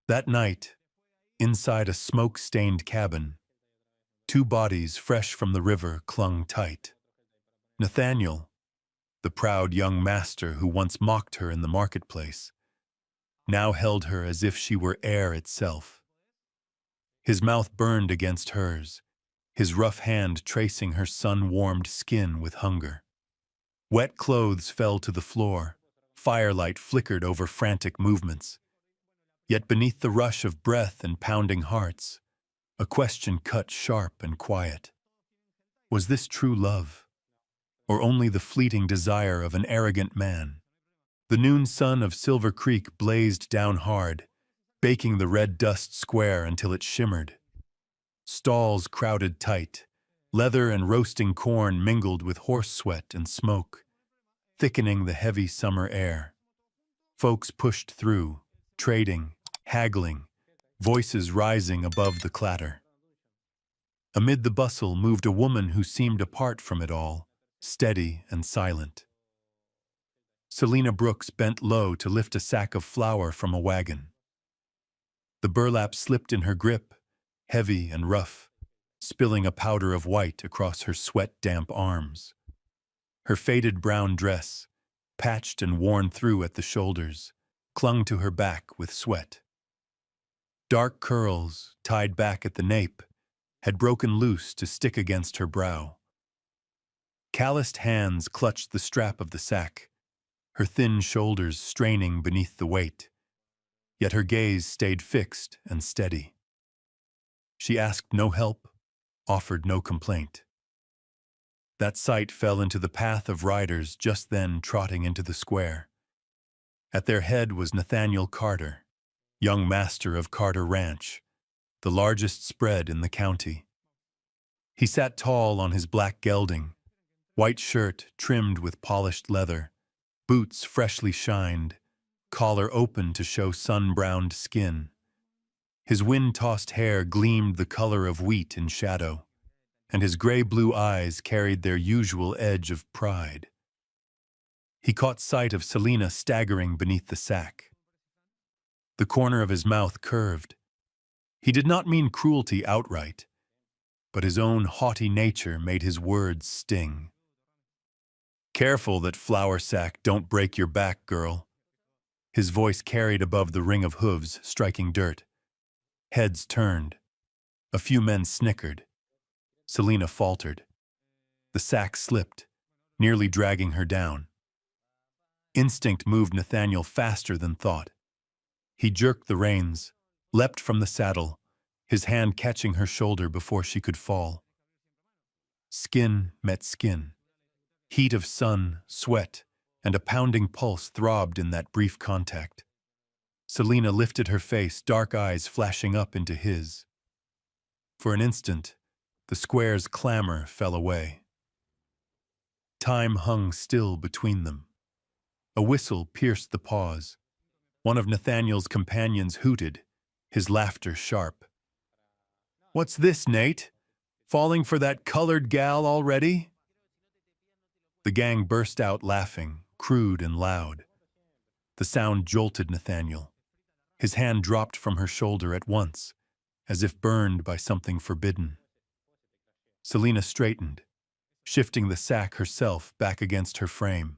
That night, inside a smoke-stained cabin, two bodies fresh from the river clung tight. Nathaniel, the proud young master who once mocked her in the marketplace, now held her as if she were air itself. His mouth burned against hers, his rough hand tracing her sun-warmed skin with hunger. Wet clothes fell to the floor, firelight flickered over frantic movements. Yet beneath the rush of breath and pounding hearts, a question cut sharp and quiet. Was this true love, or only the fleeting desire of an arrogant man? The noon sun of Silver Creek blazed down hard, baking the red dust square until it shimmered. Stalls crowded tight, leather and roasting corn mingled with horse sweat and smoke, thickening the heavy summer air. Folks pushed through, trading, haggling, voices rising above the clatter. Amid the bustle moved a woman who seemed apart from it all, steady and silent. Selina Brooks bent low to lift a sack of flour from a wagon. The burlap slipped in her grip, heavy and rough, spilling a powder of white across her sweat-damp arms. Her faded brown dress, patched and worn through at the shoulders, clung to her back with sweat. Dark curls, tied back at the nape, had broken loose to stick against her brow. Calloused hands clutched the strap of the sack, her thin shoulders straining beneath the weight. Yet her gaze stayed fixed and steady. She asked no help, offered no complaint. That sight fell into the path of riders just then trotting into the square. At their head was Nathaniel Carter, young master of Carter Ranch, the largest spread in the county. He sat tall on his black gelding, white shirt trimmed with polished leather, boots freshly shined, collar open to show sun-browned skin. His wind-tossed hair gleamed the color of wheat in shadow, and his gray-blue eyes carried their usual edge of pride. He caught sight of Selina staggering beneath the sack. The corner of his mouth curved. He did not mean cruelty outright, but his own haughty nature made his words sting. "Careful that flour sack don't break your back, girl." His voice carried above the ring of hooves striking dirt. Heads turned. A few men snickered. Selina faltered. The sack slipped, nearly dragging her down. Instinct moved Nathaniel faster than thought. He jerked the reins, leapt from the saddle, his hand catching her shoulder before she could fall. Skin met skin. Heat of sun, sweat, and a pounding pulse throbbed in that brief contact. Selina lifted her face, dark eyes flashing up into his. For an instant, the square's clamor fell away. Time hung still between them. A whistle pierced the pause. One of Nathaniel's companions hooted, his laughter sharp. "What's this, Nate? Falling for that colored gal already?" The gang burst out laughing, crude and loud. The sound jolted Nathaniel. His hand dropped from her shoulder at once, as if burned by something forbidden. Selina straightened, shifting the sack herself back against her frame.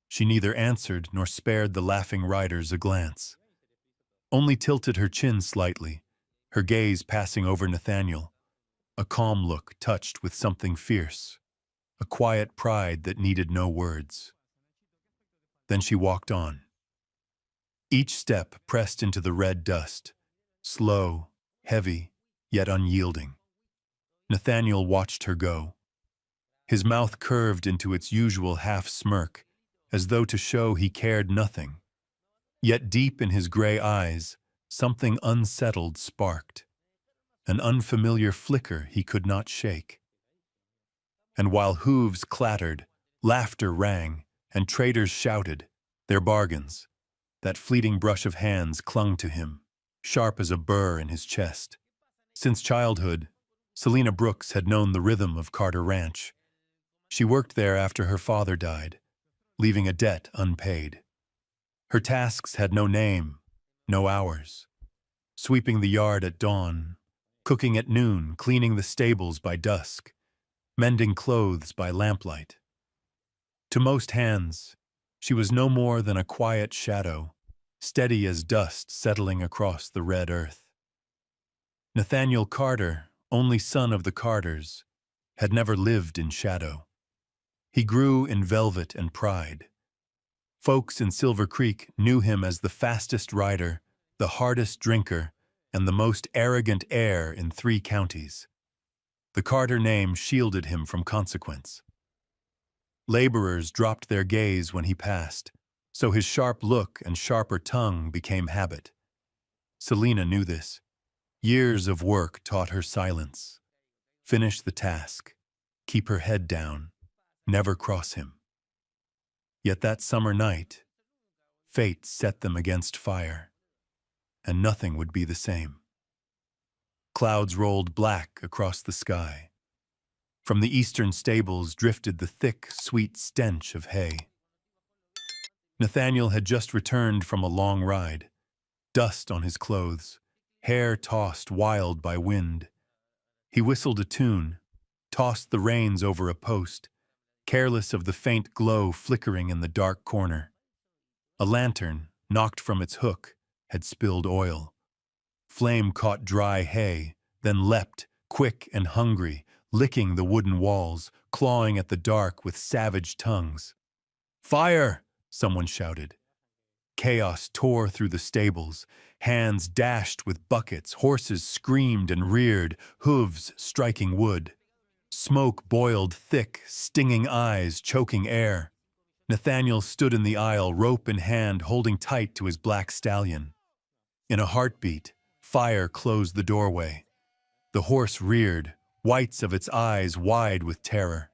She neither answered nor spared the laughing riders a glance. Only tilted her chin slightly, her gaze passing over Nathaniel, a calm look touched with something fierce, a quiet pride that needed no words. Then she walked on. Each step pressed into the red dust, slow, heavy, yet unyielding. Nathaniel watched her go. His mouth curved into its usual half-smirk, as though to show he cared nothing. Yet deep in his gray eyes, something unsettled sparked, an unfamiliar flicker he could not shake. And while hooves clattered, laughter rang, and traders shouted their bargains, that fleeting brush of hands clung to him, sharp as a burr in his chest. Since childhood, Selina Brooks had known the rhythm of Carter Ranch. She worked there after her father died, leaving a debt unpaid. Her tasks had no name, no hours. sweeping the yard at dawn, cooking at noon, cleaning the stables by dusk, mending clothes by lamplight. To most hands, she was no more than a quiet shadow, steady as dust settling across the red earth. Nathaniel Carter, only son of the Carters, had never lived in shadow. He grew in velvet and pride. Folks in Silver Creek knew him as the fastest rider, the hardest drinker, and the most arrogant heir in 3 counties. The Carter name shielded him from consequence. Laborers dropped their gaze when he passed, so his sharp look and sharper tongue became habit. Selina knew this. Years of work taught her silence. Finish the task. Keep her head down. Never cross him. Yet that summer night, fate set them against fire, and nothing would be the same. Clouds rolled black across the sky. From the eastern stables drifted the thick, sweet stench of hay. Nathaniel had just returned from a long ride, dust on his clothes, hair tossed wild by wind. He whistled a tune, tossed the reins over a post, careless of the faint glow flickering in the dark corner. A lantern, knocked from its hook, had spilled oil. Flame caught dry hay, then leapt, quick and hungry, licking the wooden walls, clawing at the dark with savage tongues. "Fire!" someone shouted. Chaos tore through the stables. Hands dashed with buckets, horses screamed and reared, hooves striking wood. Smoke boiled thick, stinging eyes, choking air. Nathaniel stood in the aisle, rope in hand, holding tight to his black stallion. In a heartbeat, fire closed the doorway. The horse reared, whites of its eyes wide with terror.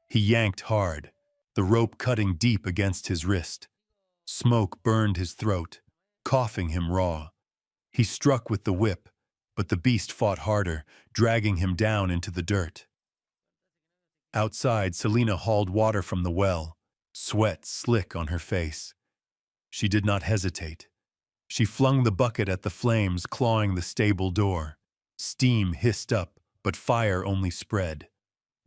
He yanked hard, the rope cutting deep against his wrist. Smoke burned his throat, coughing him raw. He struck with the whip, but the beast fought harder, dragging him down into the dirt. Outside, Selina hauled water from the well, sweat slick on her face. She did not hesitate. She flung the bucket at the flames, clawing the stable door. Steam hissed up, but fire only spread.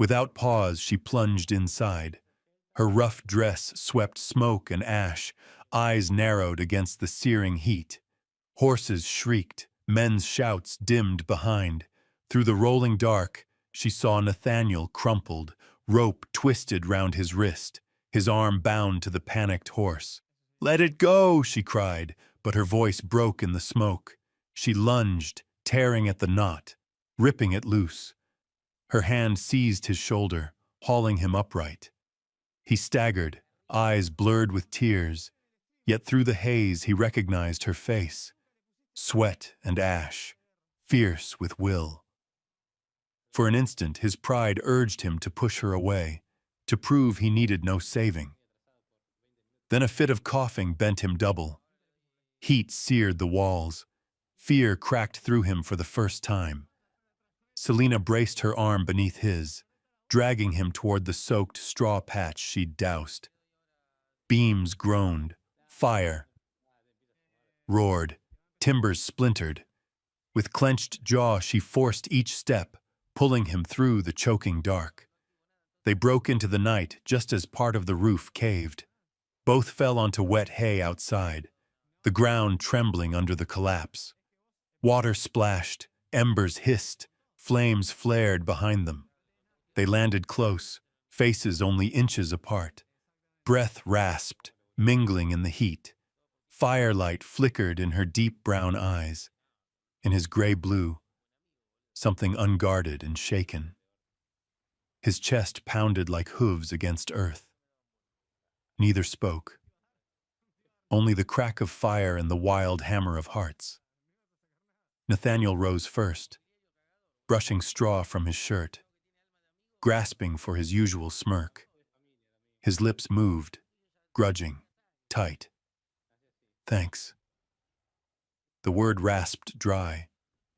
Without pause, she plunged inside. Her rough dress swept smoke and ash, eyes narrowed against the searing heat. Horses shrieked, men's shouts dimmed behind. Through the rolling dark, she saw Nathaniel crumpled, rope twisted round his wrist, his arm bound to the panicked horse. "Let it go!" she cried, but her voice broke in the smoke. She lunged, tearing at the knot, ripping it loose. Her hand seized his shoulder, hauling him upright. He staggered, eyes blurred with tears, yet through the haze he recognized her face. Sweat and ash, fierce with will. For an instant, his pride urged him to push her away, to prove he needed no saving. Then a fit of coughing bent him double. Heat seared the walls. Fear cracked through him for the first time. Selina braced her arm beneath his, dragging him toward the soaked straw patch she'd doused. Beams groaned, fire roared, timbers splintered. With clenched jaw, she forced each step, pulling him through the choking dark. They broke into the night just as part of the roof caved. Both fell onto wet hay outside, the ground trembling under the collapse. Water splashed, embers hissed, flames flared behind them. They landed close, faces only inches apart. Breath rasped, mingling in the heat. Firelight flickered in her deep brown eyes. In his gray blue, something unguarded and shaken. His chest pounded like hooves against earth. Neither spoke. Only the crack of fire and the wild hammer of hearts. Nathaniel rose first, brushing straw from his shirt, grasping for his usual smirk. His lips moved, grudging, tight. "Thanks." The word rasped dry,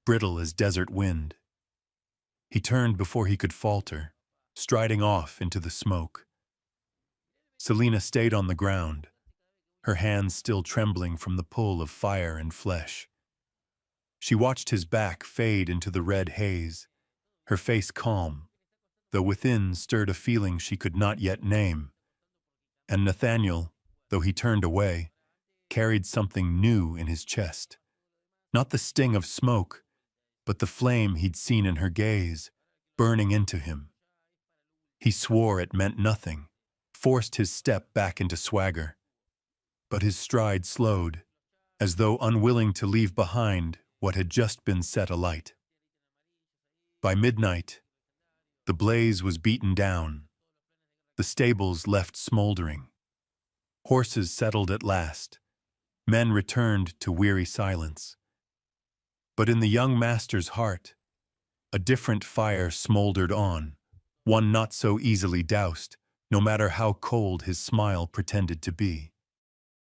brittle as desert wind. He turned before he could falter, striding off into the smoke. Selina stayed on the ground, her hands still trembling from the pull of fire and flesh. She watched his back fade into the red haze, her face calm, though within stirred a feeling she could not yet name. And Nathaniel, though he turned away, carried something new in his chest. Not the sting of smoke, but the flame he'd seen in her gaze, burning into him. He swore it meant nothing, forced his step back into swagger. But his stride slowed, as though unwilling to leave behind what had just been set alight. By midnight, the blaze was beaten down, the stables left smoldering. Horses settled at last, men returned to weary silence. But in the young master's heart, a different fire smoldered on, one not so easily doused, no matter how cold his smile pretended to be.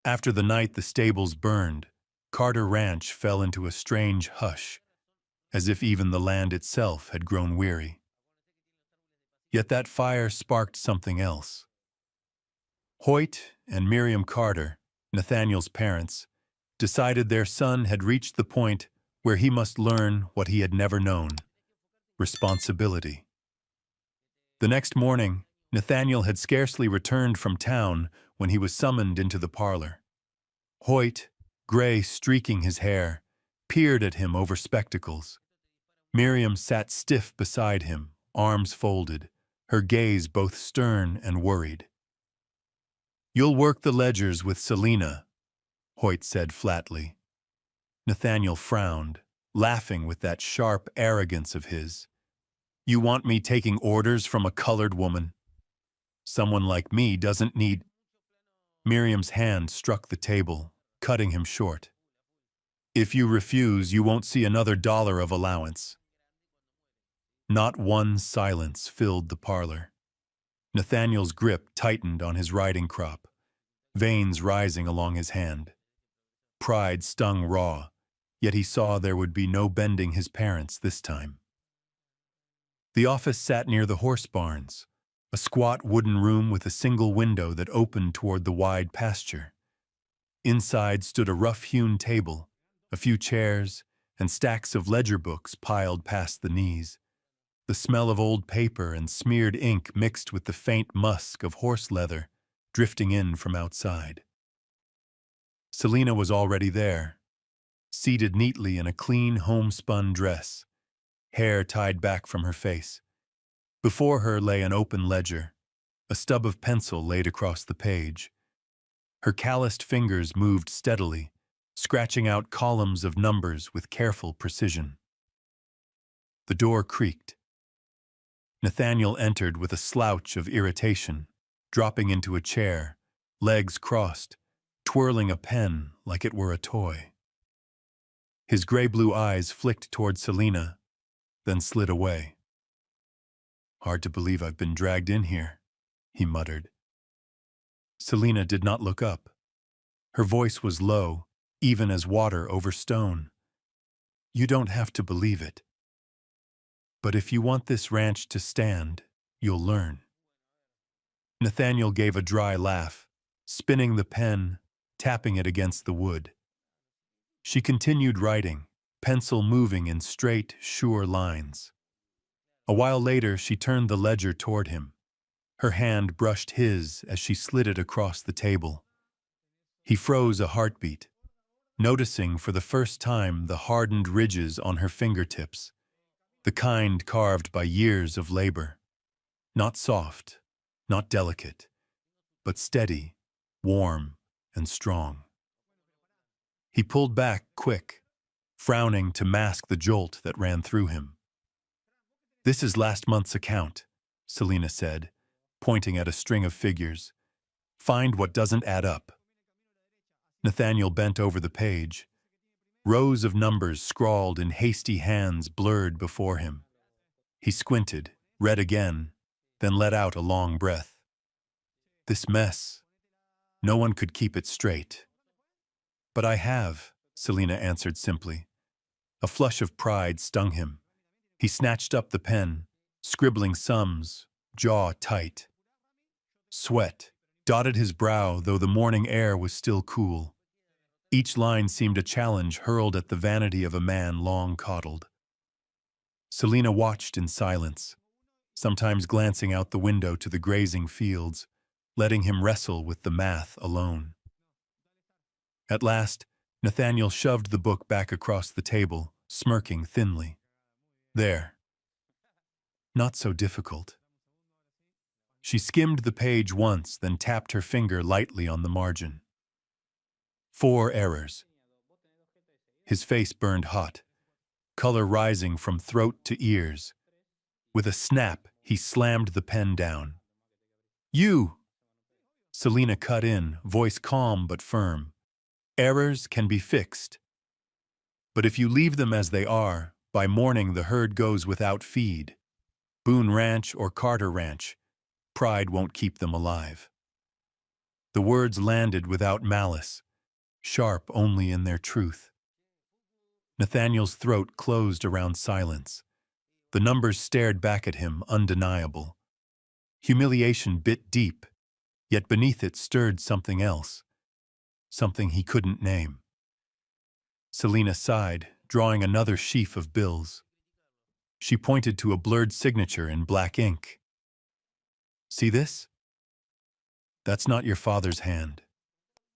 After the night the stables burned, Carter Ranch fell into a strange hush, as if even the land itself had grown weary. Yet that fire sparked something else. Hoyt and Miriam Carter, Nathaniel's parents, decided their son had reached the point where he must learn what he had never known: responsibility. The next morning, Nathaniel had scarcely returned from town when he was summoned into the parlor. Hoyt, gray streaking his hair, peered at him over spectacles. Miriam sat stiff beside him, arms folded, her gaze both stern and worried. "You'll work the ledgers with Selina," Hoyt said flatly. Nathaniel frowned, laughing with that sharp arrogance of his. "You want me taking orders from a colored woman? Someone like me doesn't need—" Miriam's hand struck the table, cutting him short. "If you refuse, you won't see another dollar of allowance." Not one silence filled the parlor. Nathaniel's grip tightened on his riding crop, veins rising along his hand. Pride stung raw, yet he saw there would be no bending his parents this time. The office sat near the horse barns, a squat wooden room with a single window that opened toward the wide pasture. Inside stood a rough-hewn table, a few chairs, and stacks of ledger books piled past the knees. The smell of old paper and smeared ink mixed with the faint musk of horse leather drifting in from outside. Selina was already there, seated neatly in a clean homespun dress, hair tied back from her face. Before her lay an open ledger, a stub of pencil laid across the page. Her calloused fingers moved steadily, scratching out columns of numbers with careful precision. The door creaked. Nathaniel entered with a slouch of irritation, dropping into a chair, legs crossed, twirling a pen like it were a toy. His gray-blue eyes flicked toward Selina, then slid away. "Hard to believe I've been dragged in here," he muttered. Selina did not look up. Her voice was low, even as water over stone. "You don't have to believe it. But if you want this ranch to stand, you'll learn." Nathaniel gave a dry laugh, spinning the pen, tapping it against the wood. She continued writing, pencil moving in straight, sure lines. A while later, she turned the ledger toward him. Her hand brushed his as she slid it across the table. He froze a heartbeat, noticing for the first time the hardened ridges on her fingertips, the kind carved by years of labor. Not soft, not delicate, but steady, warm, and strong. He pulled back quick, frowning to mask the jolt that ran through him. "This is last month's account," Selina said, pointing at a string of figures. "Find what doesn't add up." Nathaniel bent over the page. Rows of numbers scrawled in hasty hands blurred before him. He squinted, read again, then let out a long breath. This mess. No one could keep it straight. "But I have," Selina answered simply. A flush of pride stung him. He snatched up the pen, scribbling sums, jaw tight. Sweat dotted his brow, though the morning air was still cool. Each line seemed a challenge hurled at the vanity of a man long coddled. Selina watched in silence, sometimes glancing out the window to the grazing fields, letting him wrestle with the math alone. At last, Nathaniel shoved the book back across the table, smirking thinly. There. Not so difficult. She skimmed the page once, then tapped her finger lightly on the margin. 4 errors. His face burned hot, color rising from throat to ears. With a snap, he slammed the pen down. You! Selina cut in, voice calm but firm. Errors can be fixed. But if you leave them as they are, by morning the herd goes without feed. Boone Ranch or Carter Ranch, pride won't keep them alive. The words landed without malice, sharp only in their truth. Nathaniel's throat closed around silence. The numbers stared back at him, undeniable. Humiliation bit deep, yet beneath it stirred something else, something he couldn't name. Selina sighed, drawing another sheaf of bills. She pointed to a blurred signature in black ink. See this? That's not your father's hand.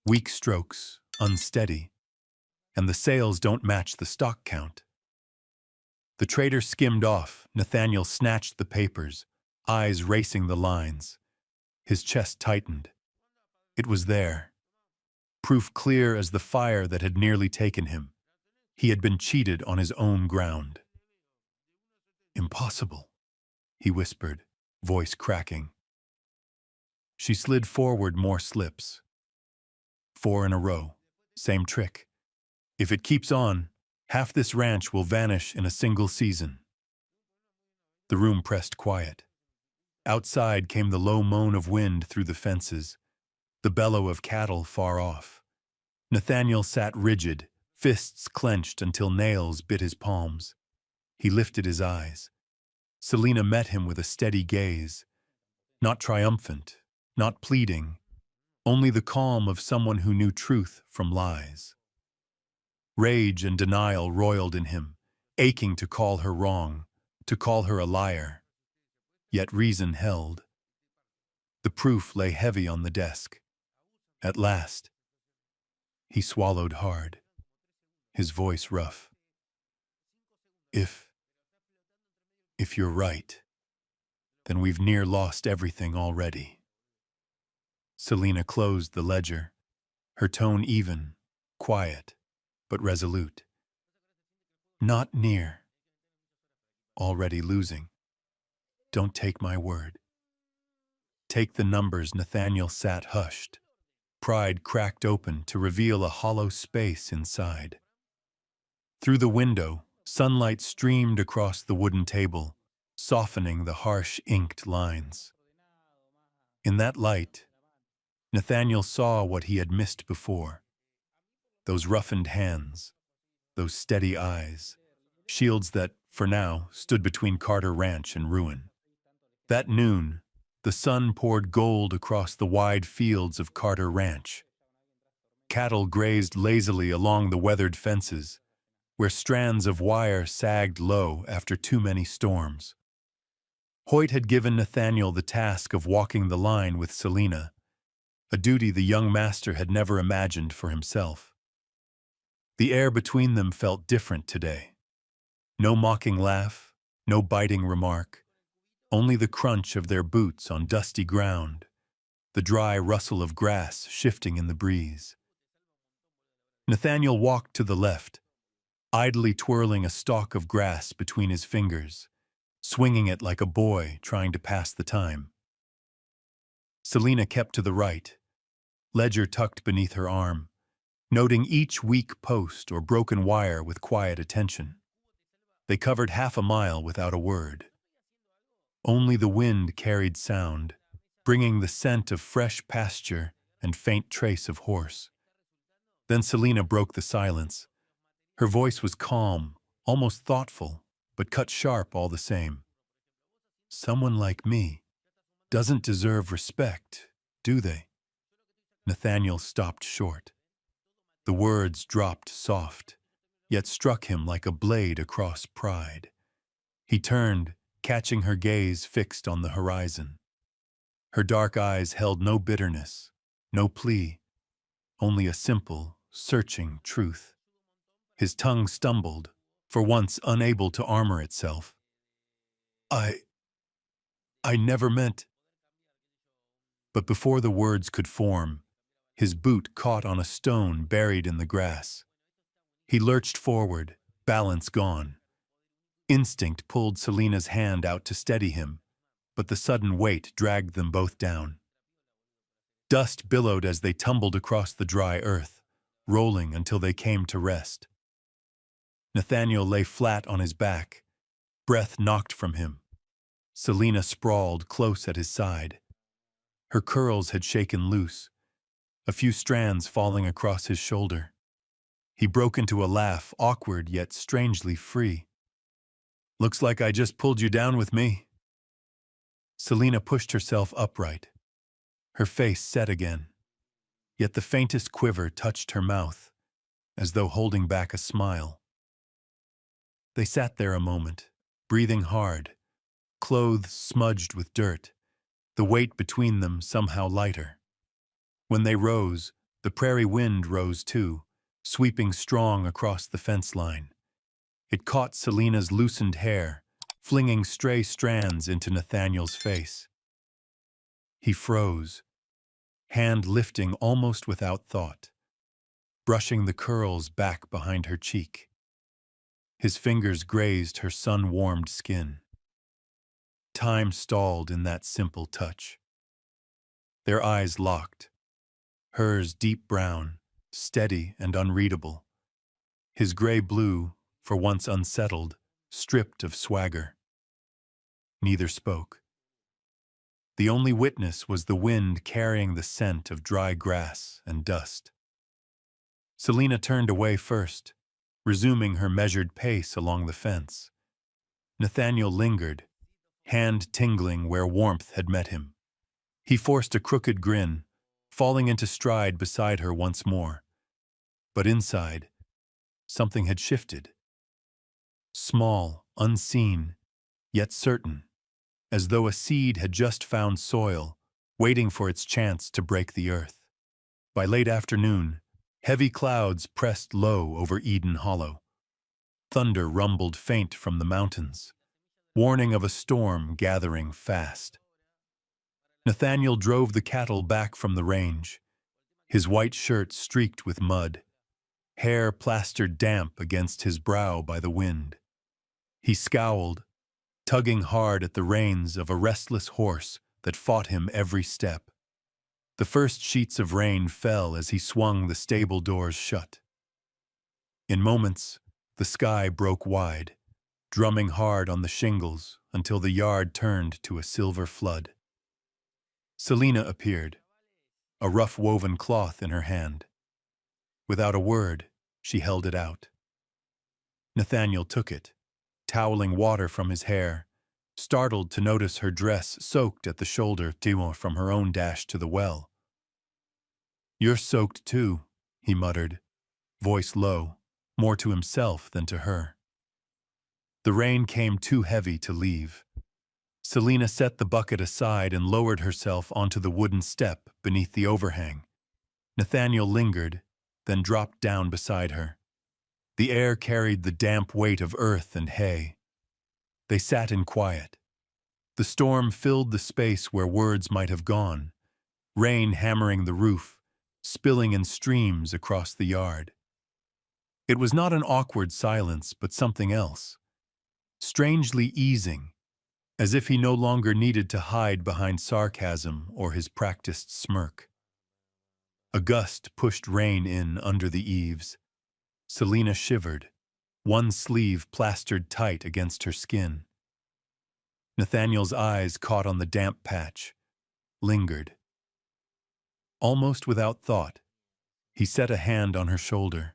Weak strokes, unsteady, and the sales don't match the stock count. The trader skimmed off. Nathaniel snatched the papers, eyes racing the lines. His chest tightened. It was there. Proof clear as the fire that had nearly taken him. He had been cheated on his own ground. Impossible, he whispered, voice cracking. She slid forward more slips. 4 in a row. Same trick. If it keeps on, half this ranch will vanish in a single season. The room pressed quiet. Outside came the low moan of wind through the fences, the bellow of cattle far off. Nathaniel sat rigid, fists clenched until nails bit his palms. He lifted his eyes. Selina met him with a steady gaze, not triumphant, not pleading, only the calm of someone who knew truth from lies. Rage and denial roiled in him, aching to call her wrong, to call her a liar. Yet reason held. The proof lay heavy on the desk. At last, he swallowed hard, his voice rough. If you're right, then we've near lost everything already. Selina closed the ledger, her tone even, quiet, but resolute. Not near. Already losing. Don't take my word. Take the numbers. Nathaniel sat hushed. Pride cracked open to reveal a hollow space inside. Through the window, sunlight streamed across the wooden table, softening the harsh inked lines. In that light, Nathaniel saw what he had missed before. Those roughened hands, those steady eyes, shields that, for now, stood between Carter Ranch and ruin. That noon, the sun poured gold across the wide fields of Carter Ranch. Cattle grazed lazily along the weathered fences, where strands of wire sagged low after too many storms. Hoyt had given Nathaniel the task of walking the line with Selina, a duty the young master had never imagined for himself. The air between them felt different today. No mocking laugh, no biting remark, only the crunch of their boots on dusty ground, the dry rustle of grass shifting in the breeze. Nathaniel walked to the left, idly twirling a stalk of grass between his fingers, swinging it like a boy trying to pass the time. Selina kept to the right, ledger tucked beneath her arm, noting each weak post or broken wire with quiet attention. They covered half a mile without a word. Only the wind carried sound, bringing the scent of fresh pasture and faint trace of horse. Then Selina broke the silence. Her voice was calm, almost thoughtful, but cut sharp all the same. Someone like me doesn't deserve respect, do they? Nathaniel stopped short. The words dropped soft, yet struck him like a blade across pride. He turned, catching her gaze fixed on the horizon. Her dark eyes held no bitterness, no plea, only a simple, searching truth. His tongue stumbled, for once unable to armor itself. I never meant. But before the words could form, his boot caught on a stone buried in the grass. He lurched forward, balance gone. Instinct pulled Selena's hand out to steady him, but the sudden weight dragged them both down. Dust billowed as they tumbled across the dry earth, rolling until they came to rest. Nathaniel lay flat on his back, breath knocked from him. Selena sprawled close at his side. Her curls had shaken loose, a few strands falling across his shoulder. He broke into a laugh, awkward yet strangely free. "Looks like I just pulled you down with me." Selena pushed herself upright, her face set again, yet the faintest quiver touched her mouth, as though holding back a smile. They sat there a moment, breathing hard, clothes smudged with dirt, the weight between them somehow lighter. When they rose, the prairie wind rose too, sweeping strong across the fence line. It caught Selena's loosened hair, flinging stray strands into Nathaniel's face. He froze, hand lifting almost without thought, brushing the curls back behind her cheek. His fingers grazed her sun-warmed skin. Time stalled in that simple touch. Their eyes locked, hers deep brown, steady and unreadable. His gray-blue, for once unsettled, stripped of swagger. Neither spoke. The only witness was the wind carrying the scent of dry grass and dust. Selena turned away first, resuming her measured pace along the fence. Nathaniel lingered, hand tingling where warmth had met him. He forced a crooked grin, falling into stride beside her once more. But inside, something had shifted. Small, unseen, yet certain, as though a seed had just found soil, waiting for its chance to break the earth. By late afternoon, heavy clouds pressed low over Eden Hollow. Thunder rumbled faint from the mountains, warning of a storm gathering fast. Nathaniel drove the cattle back from the range, his white shirt streaked with mud, hair plastered damp against his brow by the wind. He scowled, tugging hard at the reins of a restless horse that fought him every step. The first sheets of rain fell as he swung the stable doors shut. In moments, the sky broke wide, drumming hard on the shingles until the yard turned to a silver flood. Selena appeared, a rough-woven cloth in her hand. Without a word, she held it out. Nathaniel took it, toweling water from his hair, startled to notice her dress soaked at the shoulder from her own dash to the well. "You're soaked too," he muttered, voice low, more to himself than to her. The rain came too heavy to leave. Selena set the bucket aside and lowered herself onto the wooden step beneath the overhang. Nathaniel lingered, then dropped down beside her. The air carried the damp weight of earth and hay. They sat in quiet. The storm filled the space where words might have gone, rain hammering the roof, spilling in streams across the yard. It was not an awkward silence, but something else, strangely easing, as if he no longer needed to hide behind sarcasm or his practiced smirk. A gust pushed rain in under the eaves. Selena shivered, one sleeve plastered tight against her skin. Nathaniel's eyes caught on the damp patch, lingered. Almost without thought, he set a hand on her shoulder,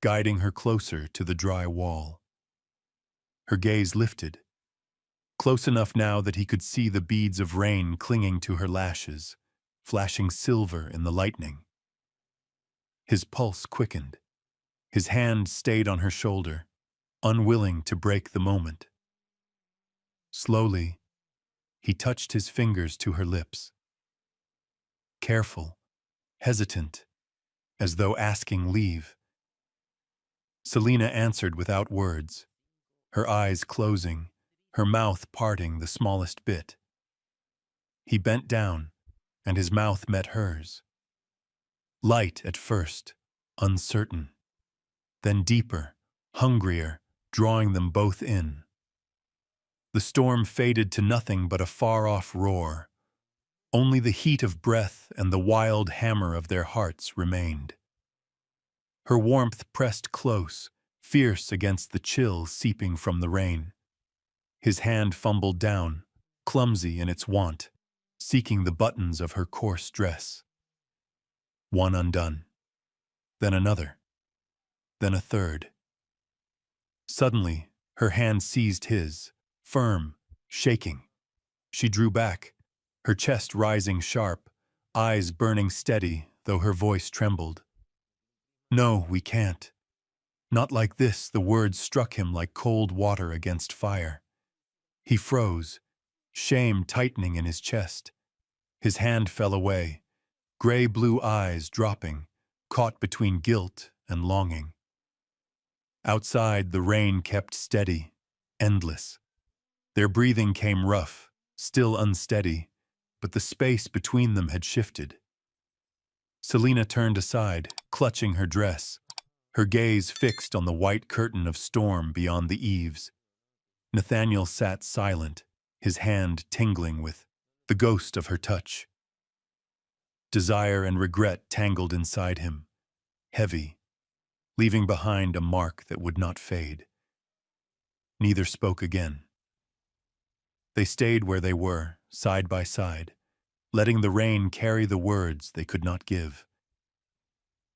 guiding her closer to the dry wall. Her gaze lifted, close enough now that he could see the beads of rain clinging to her lashes, flashing silver in the lightning. His pulse quickened. His hand stayed on her shoulder, unwilling to break the moment. Slowly, he touched his fingers to her lips. Careful, hesitant, as though asking leave. Selina answered without words, her eyes closing, her mouth parting the smallest bit. He bent down, and his mouth met hers. Light at first, uncertain, then deeper, hungrier, drawing them both in. The storm faded to nothing but a far-off roar. Only the heat of breath and the wild hammer of their hearts remained. Her warmth pressed close, fierce against the chill seeping from the rain. His hand fumbled down, clumsy in its wont, seeking the buttons of her coarse dress. One undone, then another, then a third. Suddenly, her hand seized his, firm, shaking. She drew back, her chest rising sharp, eyes burning steady, though her voice trembled. "No, we can't. Not like this." The words struck him like cold water against fire. He froze, shame tightening in his chest. His hand fell away, gray-blue eyes dropping, caught between guilt and longing. Outside, the rain kept steady, endless. Their breathing came rough, still unsteady, but the space between them had shifted. Selina turned aside, clutching her dress, her gaze fixed on the white curtain of storm beyond the eaves. Nathaniel sat silent, his hand tingling with the ghost of her touch. Desire and regret tangled inside him, heavy, leaving behind a mark that would not fade. Neither spoke again. They stayed where they were, side by side, letting the rain carry the words they could not give.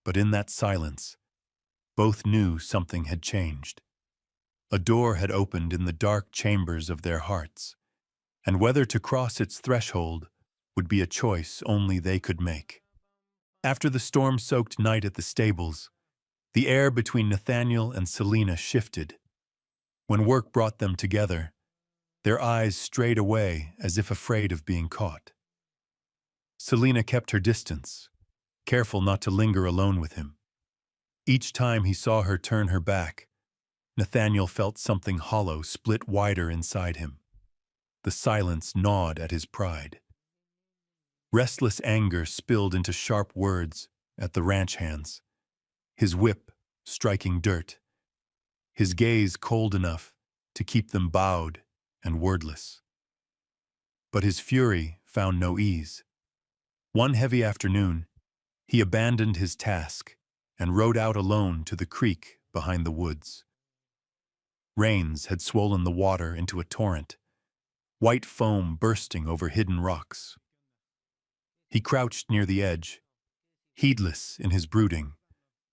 But in that silence, both knew something had changed. A door had opened in the dark chambers of their hearts, and whether to cross its threshold would be a choice only they could make. After the storm-soaked night at the stables, the air between Nathaniel and Selina shifted. When work brought them together, their eyes strayed away as if afraid of being caught. Selina kept her distance, careful not to linger alone with him. Each time he saw her turn her back, Nathaniel felt something hollow split wider inside him. The silence gnawed at his pride. Restless anger spilled into sharp words at the ranch hands, his whip striking dirt, his gaze cold enough to keep them bowed and wordless. But his fury found no ease. One heavy afternoon, he abandoned his task and rode out alone to the creek behind the woods. Rains had swollen the water into a torrent, white foam bursting over hidden rocks. He crouched near the edge, heedless in his brooding,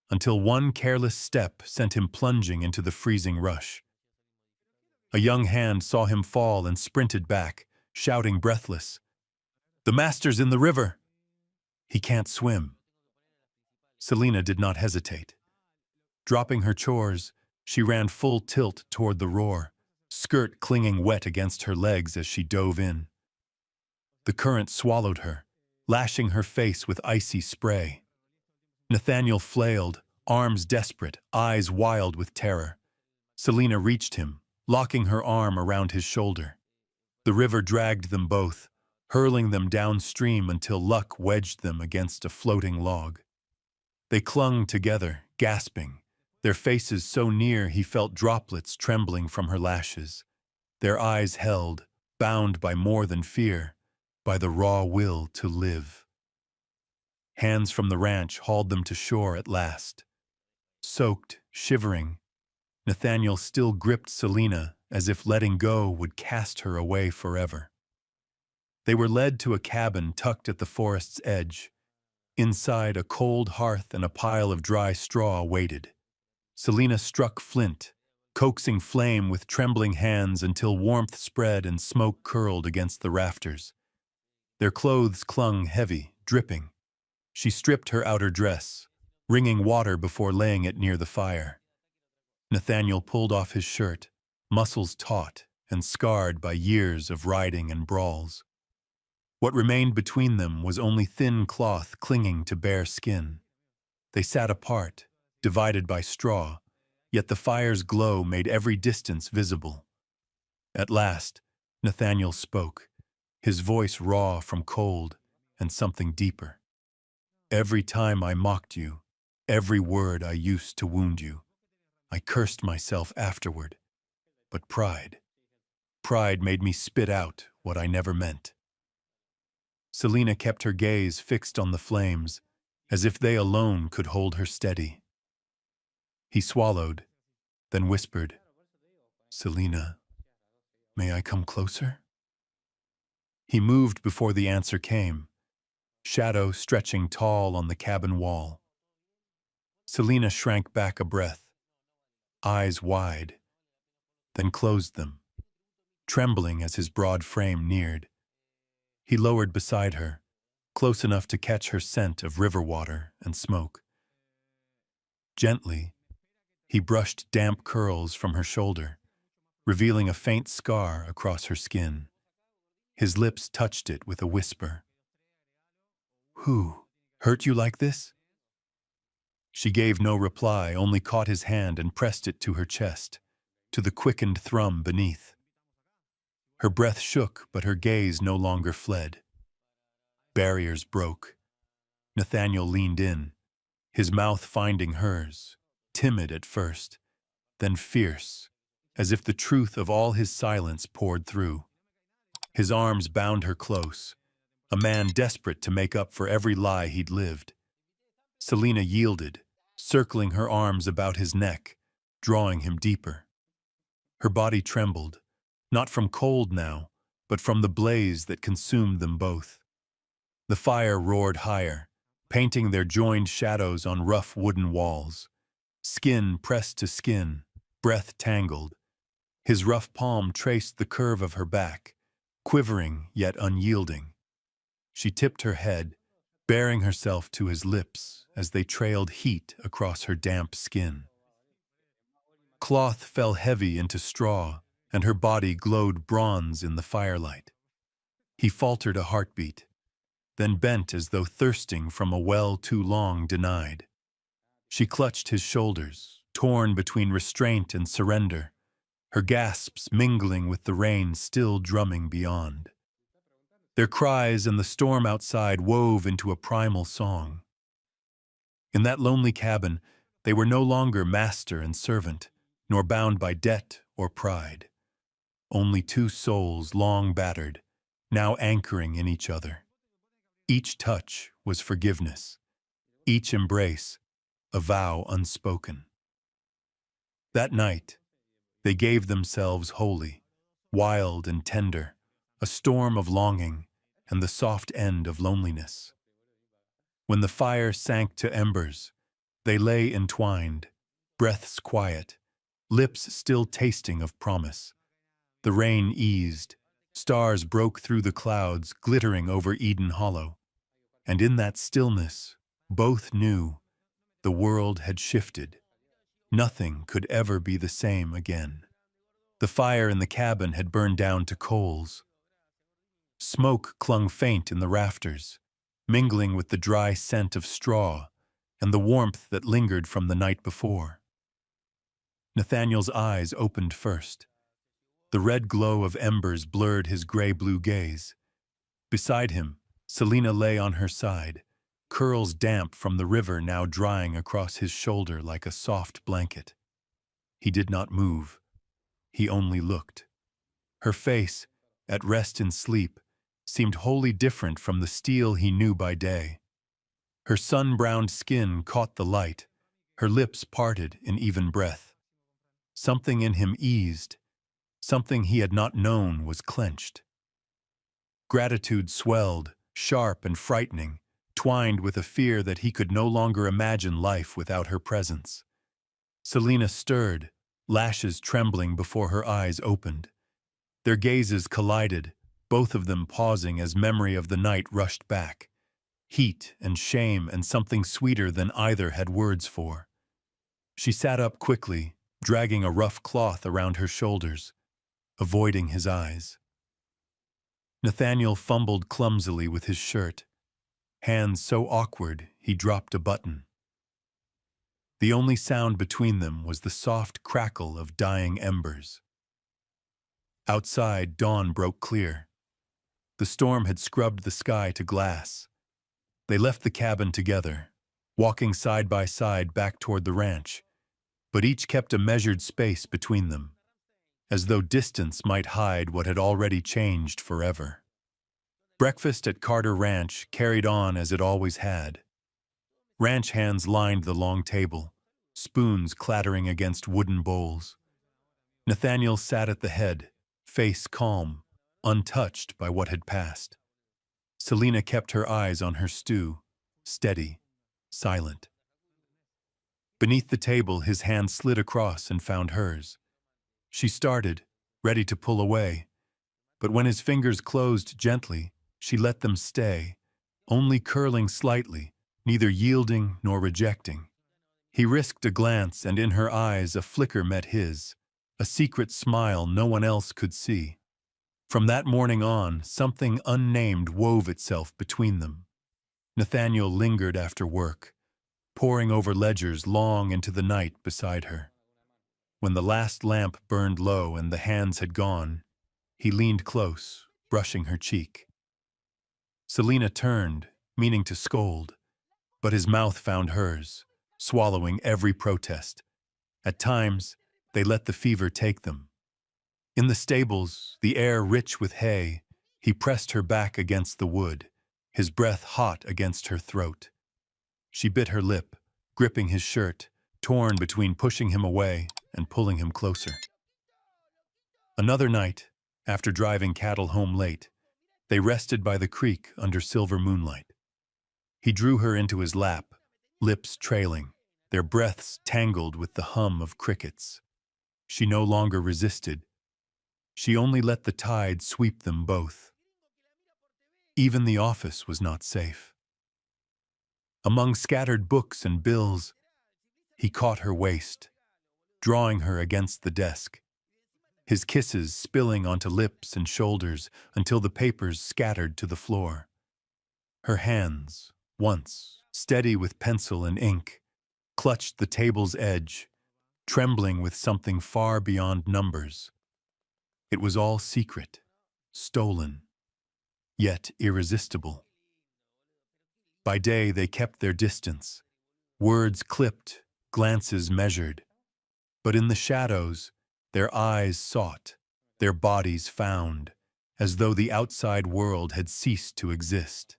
until one careless step sent him plunging into the freezing rush. A young hand saw him fall and sprinted back, shouting breathless, "The master's in the river! He can't swim." Selina did not hesitate. Dropping her chores, she ran full tilt toward the roar, skirt clinging wet against her legs as she dove in. The current swallowed her, lashing her face with icy spray. Nathaniel flailed, arms desperate, eyes wild with terror. Selina reached him, locking her arm around his shoulder. The river dragged them both, hurling them downstream until luck wedged them against a floating log. They clung together, gasping, their faces so near he felt droplets trembling from her lashes. Their eyes held, bound by more than fear, by the raw will to live. Hands from the ranch hauled them to shore at last. Soaked, shivering, Nathaniel still gripped Selina as if letting go would cast her away forever. They were led to a cabin tucked at the forest's edge. Inside, a cold hearth and a pile of dry straw waited. Selina struck flint, coaxing flame with trembling hands until warmth spread and smoke curled against the rafters. Their clothes clung heavy, dripping. She stripped her outer dress, wringing water before laying it near the fire. Nathaniel pulled off his shirt, muscles taut and scarred by years of riding and brawls. What remained between them was only thin cloth clinging to bare skin. They sat apart, divided by straw, yet the fire's glow made every distance visible. At last, Nathaniel spoke, his voice raw from cold and something deeper. Every time I mocked you, every word I used to wound you, I cursed myself afterward. But pride made me spit out what I never meant. Selina kept her gaze fixed on the flames, as if they alone could hold her steady. He swallowed, then whispered, "Selina, may I come closer?" He moved before the answer came, shadow stretching tall on the cabin wall. Selina shrank back a breath, eyes wide, then closed them, trembling as his broad frame neared. He lowered beside her, close enough to catch her scent of river water and smoke. Gently, he brushed damp curls from her shoulder, revealing a faint scar across her skin. His lips touched it with a whisper. "Who hurt you like this?" She gave no reply, only caught his hand and pressed it to her chest, to the quickened thrum beneath. Her breath shook, but her gaze no longer fled. Barriers broke. Nathaniel leaned in, his mouth finding hers, timid at first, then fierce, as if the truth of all his silence poured through. His arms bound her close, a man desperate to make up for every lie he'd lived. Selina yielded, circling her arms about his neck, drawing him deeper. Her body trembled, not from cold now, but from the blaze that consumed them both. The fire roared higher, painting their joined shadows on rough wooden walls. Skin pressed to skin, breath tangled. His rough palm traced the curve of her back, quivering yet unyielding. She tipped her head, baring herself to his lips as they trailed heat across her damp skin. Cloth fell heavy into straw, and her body glowed bronze in the firelight. He faltered a heartbeat, then bent as though thirsting from a well too long denied. She clutched his shoulders, torn between restraint and surrender, her gasps mingling with the rain still drumming beyond. Their cries and the storm outside wove into a primal song. In that lonely cabin, they were no longer master and servant, nor bound by debt or pride. Only two souls long battered, now anchoring in each other. Each touch was forgiveness, each embrace a vow unspoken. That night, they gave themselves wholly, wild and tender, a storm of longing and the soft end of loneliness. When the fire sank to embers, they lay entwined, breaths quiet, lips still tasting of promise. The rain eased, stars broke through the clouds, glittering over Eden Hollow. And in that stillness, both knew the world had shifted. Nothing could ever be the same again. The fire in the cabin had burned down to coals. Smoke clung faint in the rafters, mingling with the dry scent of straw and the warmth that lingered from the night before. Nathaniel's eyes opened first. The red glow of embers blurred his gray-blue gaze. Beside him, Selina lay on her side, curls damp from the river now drying across his shoulder like a soft blanket. He did not move. He only looked. Her face, at rest in sleep, seemed wholly different from the steel he knew by day. Her sun-browned skin caught the light, her lips parted in even breath. Something in him eased, something he had not known was clenched. Gratitude swelled, sharp and frightening, twined with a fear that he could no longer imagine life without her presence. Selina stirred, lashes trembling before her eyes opened. Their gazes collided, both of them pausing as memory of the night rushed back. heat and shame and something sweeter than either had words for. She sat up quickly, dragging a rough cloth around her shoulders, avoiding his eyes. Nathaniel fumbled clumsily with his shirt, hands so awkward he dropped a button. The only sound between them was the soft crackle of dying embers. Outside, dawn broke clear. The storm had scrubbed the sky to glass. They left the cabin together, walking side by side back toward the ranch, but each kept a measured space between them, as though distance might hide what had already changed forever. Breakfast at Carter Ranch carried on as it always had. Ranch hands lined the long table, spoons clattering against wooden bowls. Nathaniel sat at the head, face calm, untouched by what had passed. Selina kept her eyes on her stew, steady, silent. Beneath the table, his hand slid across and found hers. She started, ready to pull away, but when his fingers closed gently, she let them stay, only curling slightly, neither yielding nor rejecting. He risked a glance, and in her eyes a flicker met his, a secret smile no one else could see. From that morning on, something unnamed wove itself between them. Nathaniel lingered after work, poring over ledgers long into the night beside her. When the last lamp burned low and the hands had gone, he leaned close, brushing her cheek. Selina turned, meaning to scold, but his mouth found hers, swallowing every protest. At times, they let the fever take them. In the stables, the air rich with hay, he pressed her back against the wood, his breath hot against her throat. She bit her lip, gripping his shirt, torn between pushing him away and pulling him closer. Another night, after driving cattle home late, they rested by the creek under silver moonlight. He drew her into his lap, lips trailing, their breaths tangled with the hum of crickets. She no longer resisted. She only let the tide sweep them both. Even the office was not safe. Among scattered books and bills, he caught her waist, drawing her against the desk, his kisses spilling onto lips and shoulders until the papers scattered to the floor. Her hands, once steady with pencil and ink, clutched the table's edge, trembling with something far beyond numbers. It was all secret, stolen, yet irresistible. By day they kept their distance, words clipped, glances measured. But in the shadows, their eyes sought, their bodies found, as though the outside world had ceased to exist.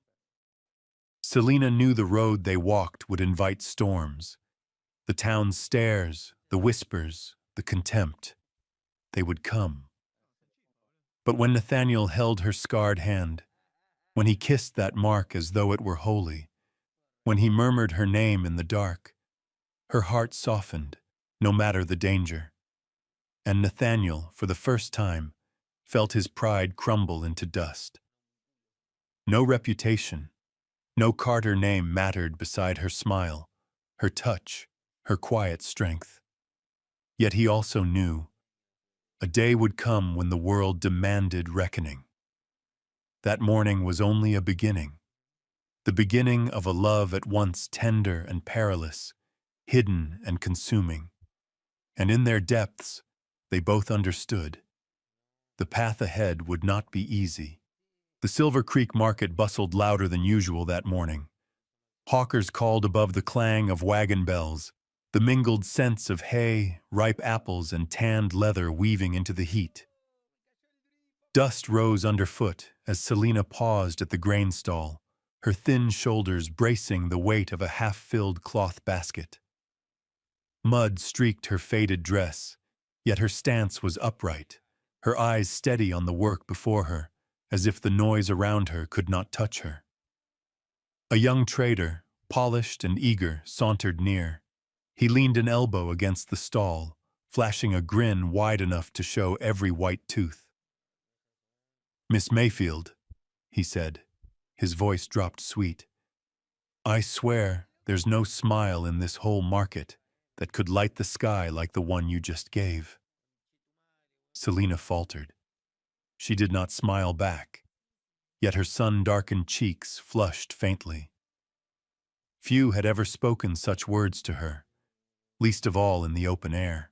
Selina knew the road they walked would invite storms. The town's stares, the whispers, the contempt. They would come. But when Nathaniel held her scarred hand, when he kissed that mark as though it were holy, when he murmured her name in the dark, her heart softened, no matter the danger. And Nathaniel, for the first time, felt his pride crumble into dust. No reputation, no Carter name mattered beside her smile, her touch, her quiet strength. Yet he also knew a day would come when the world demanded reckoning. That morning was only a beginning, the beginning of a love at once tender and perilous, hidden and consuming. And in their depths, they both understood. The path ahead would not be easy. The Silver Creek market bustled louder than usual that morning. Hawkers called above the clang of wagon bells, the mingled scents of hay, ripe apples, and tanned leather weaving into the heat. Dust rose underfoot as Selina paused at the grain stall, her thin shoulders bracing the weight of a half-filled cloth basket. Mud streaked her faded dress, yet her stance was upright, her eyes steady on the work before her, as if the noise around her could not touch her. A young trader, polished and eager, sauntered near. He leaned an elbow against the stall, flashing a grin wide enough to show every white tooth. "Miss Mayfield," he said. His voice dropped sweet. I swear there's no smile in this whole market that could light the sky like the one you just gave. Selina faltered. She did not smile back, yet her sun-darkened cheeks flushed faintly. Few had ever spoken such words to her, least of all in the open air.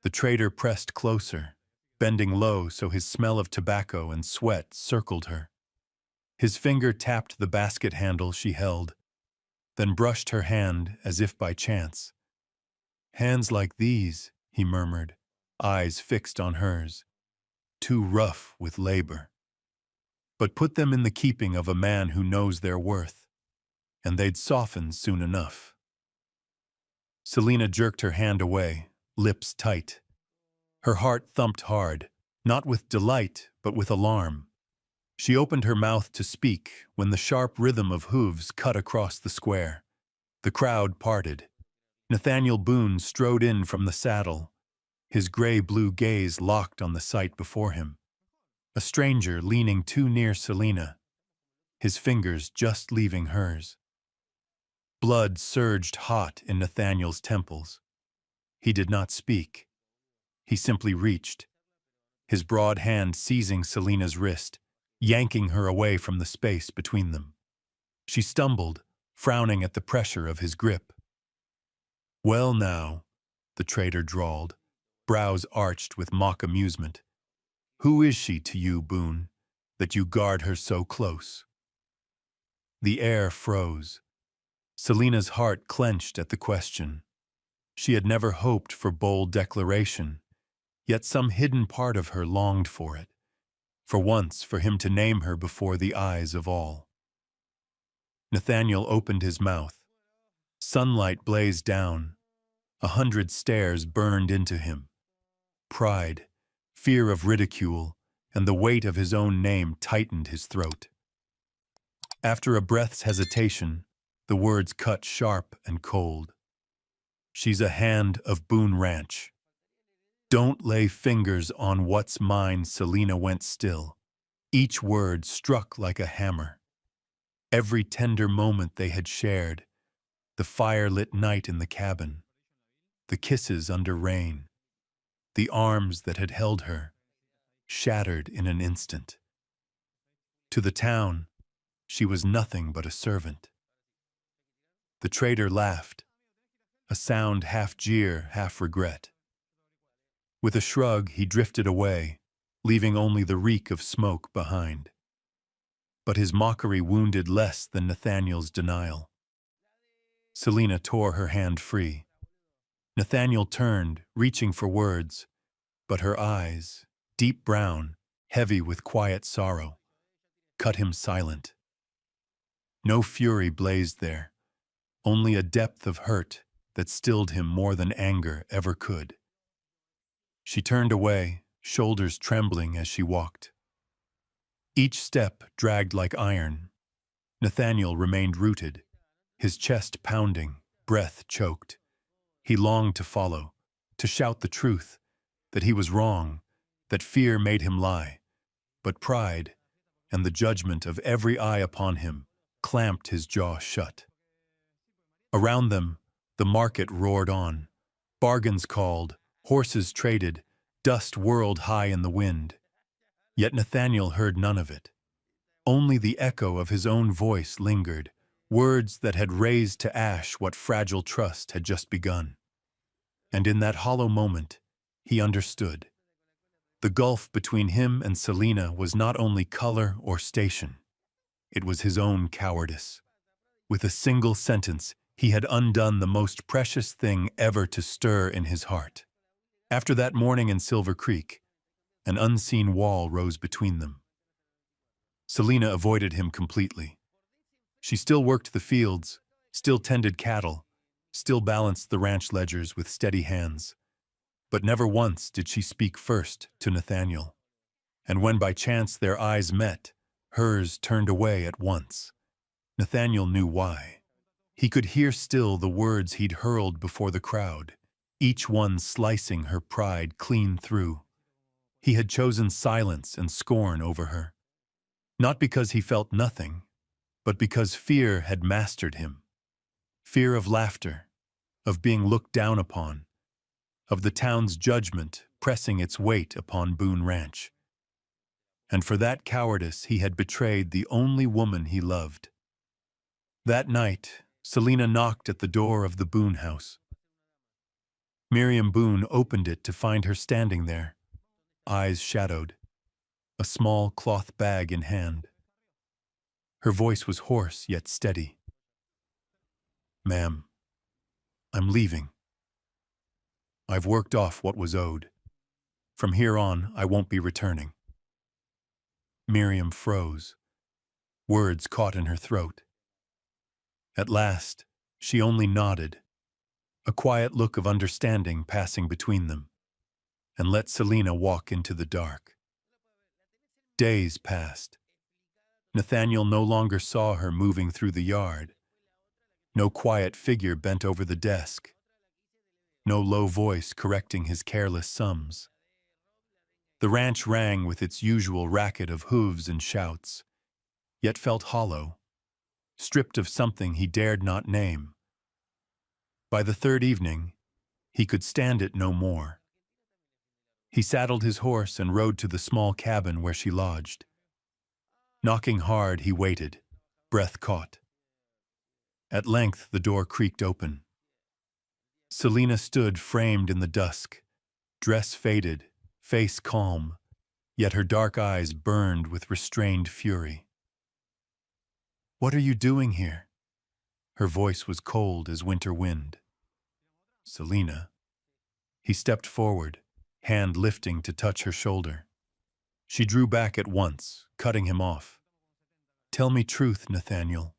The trader pressed closer, bending low so his smell of tobacco and sweat circled her. His finger tapped the basket handle she held, then brushed her hand as if by chance. "Hands like these," he murmured, eyes fixed on hers, "too rough with labor. But put them in the keeping of a man who knows their worth, and they'd soften soon enough." Selina jerked her hand away, lips tight. Her heart thumped hard, not with delight, but with alarm. She opened her mouth to speak when the sharp rhythm of hooves cut across the square. The crowd parted. Nathaniel Boone strode in from the saddle, his gray-blue gaze locked on the sight before him. A stranger leaning too near Selina, his fingers just leaving hers. Blood surged hot in Nathaniel's temples. He did not speak. He simply reached, his broad hand seizing Selina's wrist, yanking her away from the space between them. She stumbled, frowning at the pressure of his grip. "Well now," the trader drawled, brows arched with mock amusement. "Who is she to you, Boone, that you guard her so close?" The air froze. Selina's heart clenched at the question. She had never hoped for bold declaration, yet some hidden part of her longed for it, for once for him to name her before the eyes of all. Nathaniel opened his mouth. Sunlight blazed down. 100 stares burned into him. Pride, fear of ridicule, and the weight of his own name tightened his throat. After a breath's hesitation, the words cut sharp and cold. "She's a hand of Boone Ranch." "Don't lay fingers on what's mine." Selina went still. Each word struck like a hammer. Every tender moment they had shared, the fire-lit night in the cabin, the kisses under rain, the arms that had held her, shattered in an instant. To the town, she was nothing but a servant. The trader laughed, a sound half jeer, half regret. With a shrug, he drifted away, leaving only the reek of smoke behind. But his mockery wounded less than Nathaniel's denial. Selina tore her hand free. Nathaniel turned, reaching for words, but her eyes, deep brown, heavy with quiet sorrow, cut him silent. No fury blazed there, only a depth of hurt that stilled him more than anger ever could. She turned away, shoulders trembling as she walked. Each step dragged like iron. Nathaniel remained rooted, his chest pounding, breath choked. He longed to follow, to shout the truth, that he was wrong, that fear made him lie. But pride, and the judgment of every eye upon him, clamped his jaw shut. Around them, the market roared on. Bargains called, horses traded, dust whirled high in the wind. Yet Nathaniel heard none of it. Only the echo of his own voice lingered, words that had raised to ash what fragile trust had just begun. And in that hollow moment, he understood. The gulf between him and Selina was not only color or station. It was his own cowardice. With a single sentence, he had undone the most precious thing ever to stir in his heart. After that morning in Silver Creek, an unseen wall rose between them. Selina avoided him completely. She still worked the fields, still tended cattle, still balanced the ranch ledgers with steady hands. But never once did she speak first to Nathaniel. And when by chance their eyes met, hers turned away at once. Nathaniel knew why. He could hear still the words he'd hurled before the crowd, each one slicing her pride clean through. He had chosen silence and scorn over her. Not because he felt nothing, but because fear had mastered him. Fear of laughter, of being looked down upon, of the town's judgment pressing its weight upon Boone Ranch. And for that cowardice he had betrayed the only woman he loved. That night, Selina knocked at the door of the Boone house. Miriam Boone opened it to find her standing there, eyes shadowed, a small cloth bag in hand. Her voice was hoarse yet steady. "Ma'am, I'm leaving. I've worked off what was owed. From here on, I won't be returning." Miriam froze, words caught in her throat. At last, she only nodded, a quiet look of understanding passing between them, and let Selina walk into the dark. Days passed. Nathaniel no longer saw her moving through the yard. No quiet figure bent over the desk. No low voice correcting his careless sums. The ranch rang with its usual racket of hooves and shouts, yet felt hollow, stripped of something he dared not name. By the third evening, he could stand it no more. He saddled his horse and rode to the small cabin where she lodged. Knocking hard, he waited, breath caught. At length, the door creaked open. Selina stood framed in the dusk, dress faded, face calm, yet her dark eyes burned with restrained fury. "What are you doing here?" Her voice was cold as winter wind. "Selina." He stepped forward, hand lifting to touch her shoulder. She drew back at once, cutting him off. "Tell me truth, Nathaniel.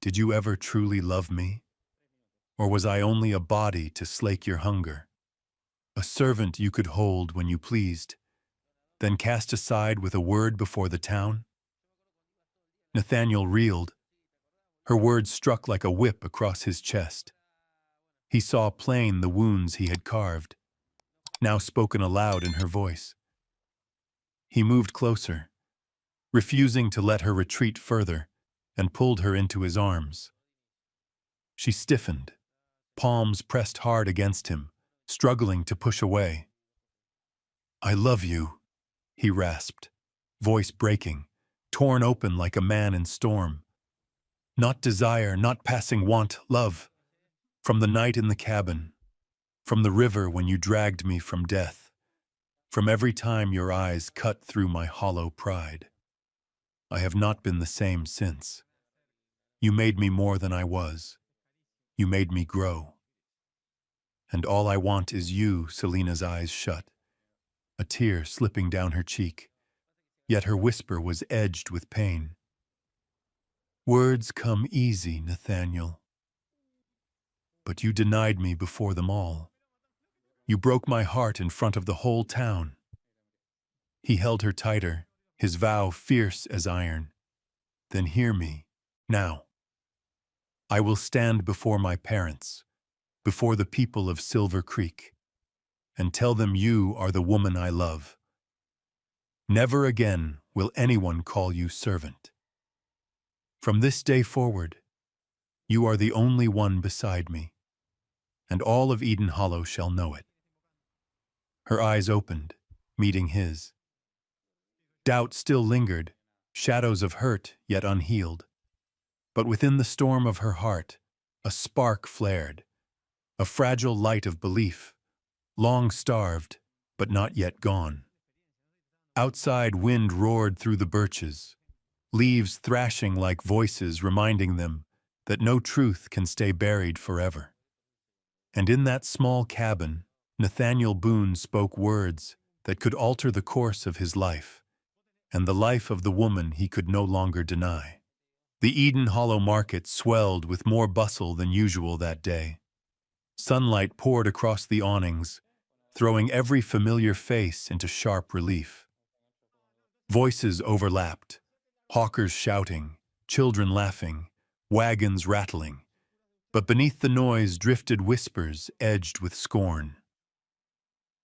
Did you ever truly love me? Or was I only a body to slake your hunger? A servant you could hold when you pleased, then cast aside with a word before the town?" Nathaniel reeled. Her words struck like a whip across his chest. He saw plain the wounds he had carved, now spoken aloud in her voice. He moved closer, refusing to let her retreat further, and pulled her into his arms. She stiffened, palms pressed hard against him, struggling to push away. "I love you," he rasped, voice breaking, torn open like a man in storm. "Not desire, not passing want, love. From the night in the cabin, from the river when you dragged me from death, from every time your eyes cut through my hollow pride. I have not been the same since. You made me more than I was. You made me grow. And all I want is you." Selina's eyes shut, a tear slipping down her cheek, yet her whisper was edged with pain. "Words come easy, Nathaniel. But you denied me before them all. You broke my heart in front of the whole town." He held her tighter, his vow fierce as iron. "Then hear me, now. I will stand before my parents, before the people of Silver Creek, and tell them you are the woman I love. Never again will anyone call you servant. From this day forward, you are the only one beside me, and all of Eden Hollow shall know it." Her eyes opened, meeting his. Doubt still lingered, shadows of hurt yet unhealed. But within the storm of her heart, a spark flared, a fragile light of belief, long starved, but not yet gone. Outside, wind roared through the birches, leaves thrashing like voices reminding them that no truth can stay buried forever. And in that small cabin, Nathaniel Boone spoke words that could alter the course of his life, and the life of the woman he could no longer deny. The Eden Hollow market swelled with more bustle than usual that day. Sunlight poured across the awnings, throwing every familiar face into sharp relief. Voices overlapped, hawkers shouting, children laughing, wagons rattling, but beneath the noise drifted whispers edged with scorn.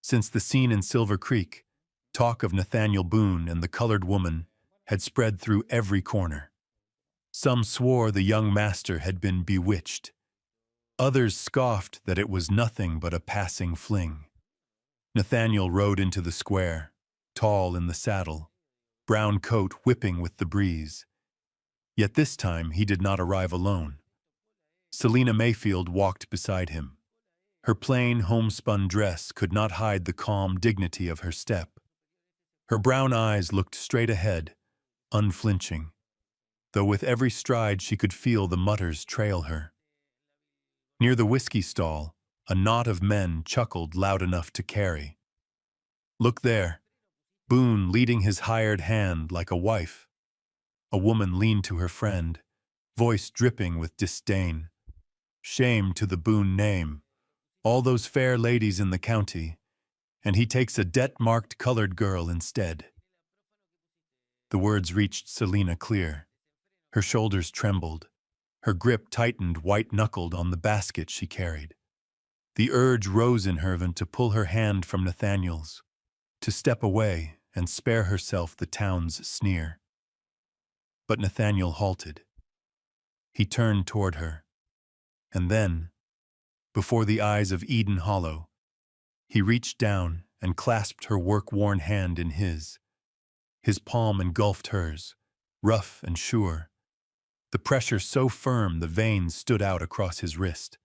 Since the scene in Silver Creek, talk of Nathaniel Boone and the colored woman had spread through every corner. Some swore the young master had been bewitched. Others scoffed that it was nothing but a passing fling. Nathaniel rode into the square, tall in the saddle, brown coat whipping with the breeze. Yet this time he did not arrive alone. Selina Mayfield walked beside him. Her plain, homespun dress could not hide the calm dignity of her step. Her brown eyes looked straight ahead, unflinching, though with every stride she could feel the mutters trail her. Near the whiskey stall, a knot of men chuckled loud enough to carry. Look there, Boone leading his hired hand like a wife. A woman leaned to her friend, voice dripping with disdain. Shame to the Boone name, all those fair ladies in the county, and he takes a debt-marked colored girl instead. The words reached Selina clear. Her shoulders trembled. Her grip tightened white-knuckled on the basket she carried. The urge rose in her to pull her hand from Nathaniel's, to step away and spare herself the town's sneer. But Nathaniel halted. He turned toward her, and then, before the eyes of Eden Hollow, he reached down and clasped her work-worn hand in his. His palm engulfed hers, rough and sure, the pressure so firm the veins stood out across his wrist.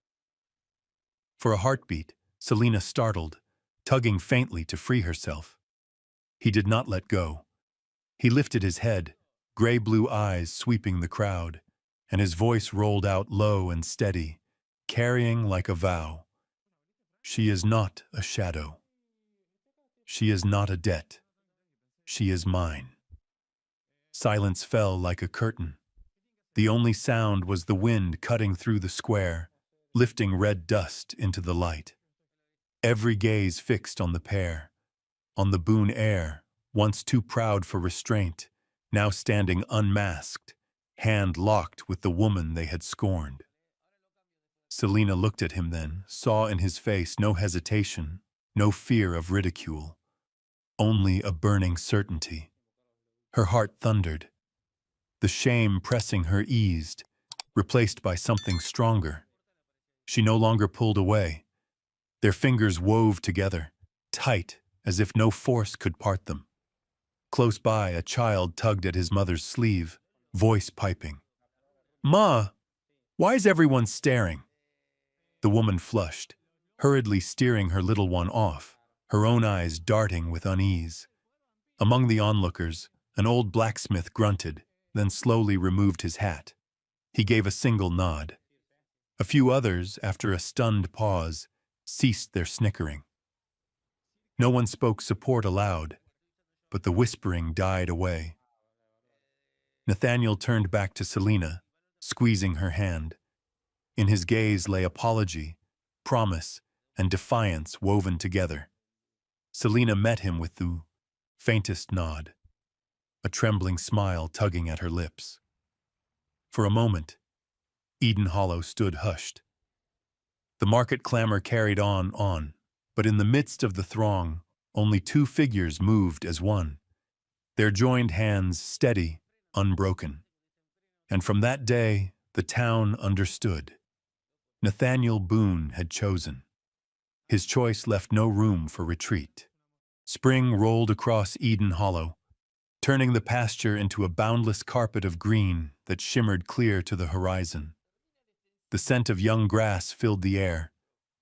For a heartbeat, Selina startled, tugging faintly to free herself. He did not let go. He lifted his head, gray-blue eyes sweeping the crowd, and his voice rolled out low and steady, carrying like a vow. She is not a shadow. She is not a debt. She is mine. Silence fell like a curtain. The only sound was the wind cutting through the square, lifting red dust into the light. Every gaze fixed on the pair, on the Boone heir, once too proud for restraint, now standing unmasked, hand locked with the woman they had scorned. Selina looked at him then, saw in his face no hesitation, no fear of ridicule, only a burning certainty. Her heart thundered. The shame pressing her eased, replaced by something stronger. She no longer pulled away. Their fingers wove together, tight, as if no force could part them. Close by, a child tugged at his mother's sleeve, voice piping. "Ma, why is everyone staring?" The woman flushed, hurriedly steering her little one off, her own eyes darting with unease. Among the onlookers, an old blacksmith grunted, then slowly removed his hat. He gave a single nod. A few others, after a stunned pause, ceased their snickering. No one spoke support aloud, but the whispering died away. Nathaniel turned back to Selina, squeezing her hand. In his gaze lay apology, promise, and defiance woven together. Selina met him with the faintest nod, a trembling smile tugging at her lips. For a moment, Eden Hollow stood hushed. The market clamor carried on, but in the midst of the throng, only two figures moved as one, their joined hands steady, unbroken. And from that day, the town understood. Nathaniel Boone had chosen. His choice left no room for retreat. Spring rolled across Eden Hollow, turning the pasture into a boundless carpet of green that shimmered clear to the horizon. The scent of young grass filled the air,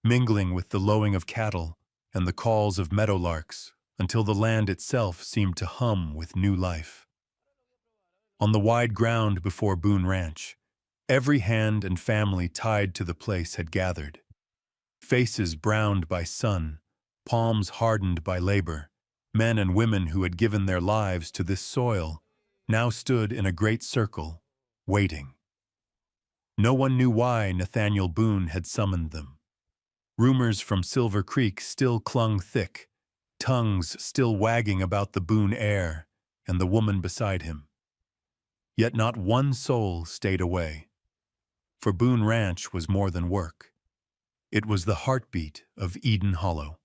mingling with the lowing of cattle and the calls of meadowlarks, until the land itself seemed to hum with new life. On the wide ground before Boone Ranch, every hand and family tied to the place had gathered. Faces browned by sun, palms hardened by labor, men and women who had given their lives to this soil now stood in a great circle, waiting. No one knew why Nathaniel Boone had summoned them. Rumors from Silver Creek still clung thick, tongues still wagging about the Boone heir and the woman beside him. Yet not one soul stayed away. For Boone Ranch was more than work. It was the heartbeat of Eden Hollow.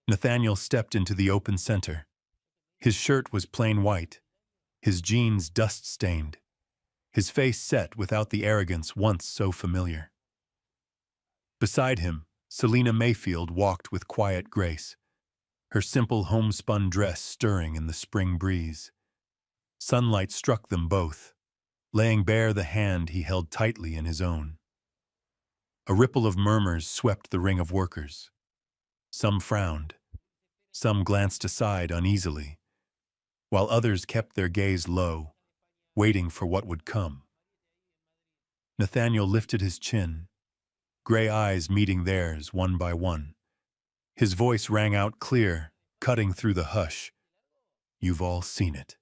Nathaniel stepped into the open center. His shirt was plain white, his jeans dust-stained, his face set without the arrogance once so familiar. Beside him, Selina Mayfield walked with quiet grace, her simple homespun dress stirring in the spring breeze. Sunlight struck them both, laying bare the hand he held tightly in his own. A ripple of murmurs swept the ring of workers. Some frowned, some glanced aside uneasily, while others kept their gaze low, waiting for what would come. Nathaniel lifted his chin, gray eyes meeting theirs one by one. His voice rang out clear, cutting through the hush. "You've all seen it.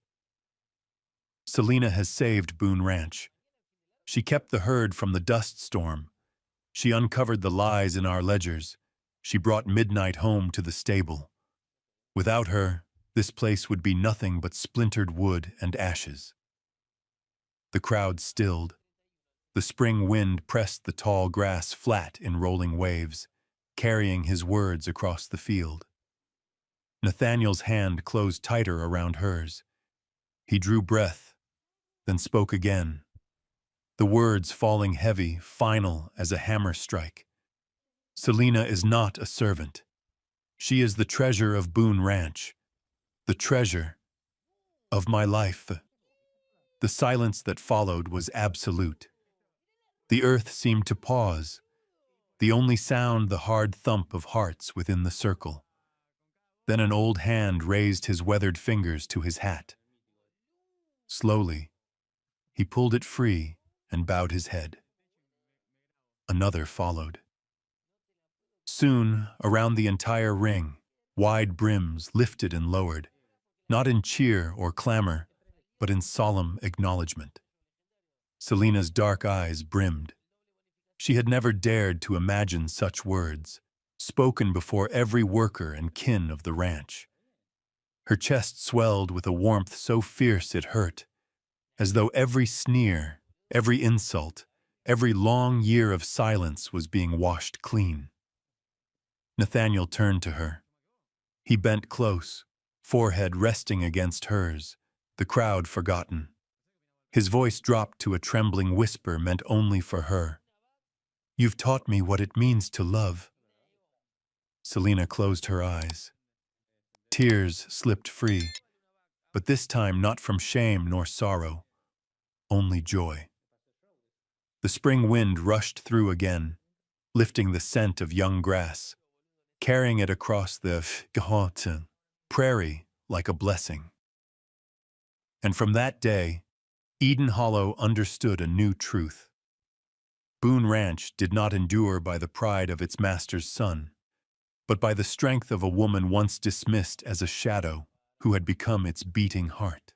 Selina has saved Boone Ranch. She kept the herd from the dust storm. She uncovered the lies in our ledgers. She brought midnight home to the stable. Without her, this place would be nothing but splintered wood and ashes." The crowd stilled. The spring wind pressed the tall grass flat in rolling waves, carrying his words across the field. Nathaniel's hand closed tighter around hers. He drew breath, then spoke again, the words falling heavy, final as a hammer strike. "Selina is not a servant. She is the treasure of Boone Ranch, the treasure of my life." The silence that followed was absolute. The earth seemed to pause, the only sound the hard thump of hearts within the circle. Then an old hand raised his weathered fingers to his hat. Slowly, he pulled it free and bowed his head. Another followed. Soon, around the entire ring, wide brims lifted and lowered, not in cheer or clamor, but in solemn acknowledgement. Selina's dark eyes brimmed. She had never dared to imagine such words, spoken before every worker and kin of the ranch. Her chest swelled with a warmth so fierce it hurt, as though every sneer, every insult, every long year of silence was being washed clean. Nathaniel turned to her. He bent close, forehead resting against hers, the crowd forgotten. His voice dropped to a trembling whisper meant only for her. "You've taught me what it means to love." Selina closed her eyes. Tears slipped free, but this time not from shame nor sorrow, only joy. The spring wind rushed through again, lifting the scent of young grass, carrying it across the prairie like a blessing. And from that day, Eden Hollow understood a new truth. Boone Ranch did not endure by the pride of its master's son, but by the strength of a woman once dismissed as a shadow who had become its beating heart.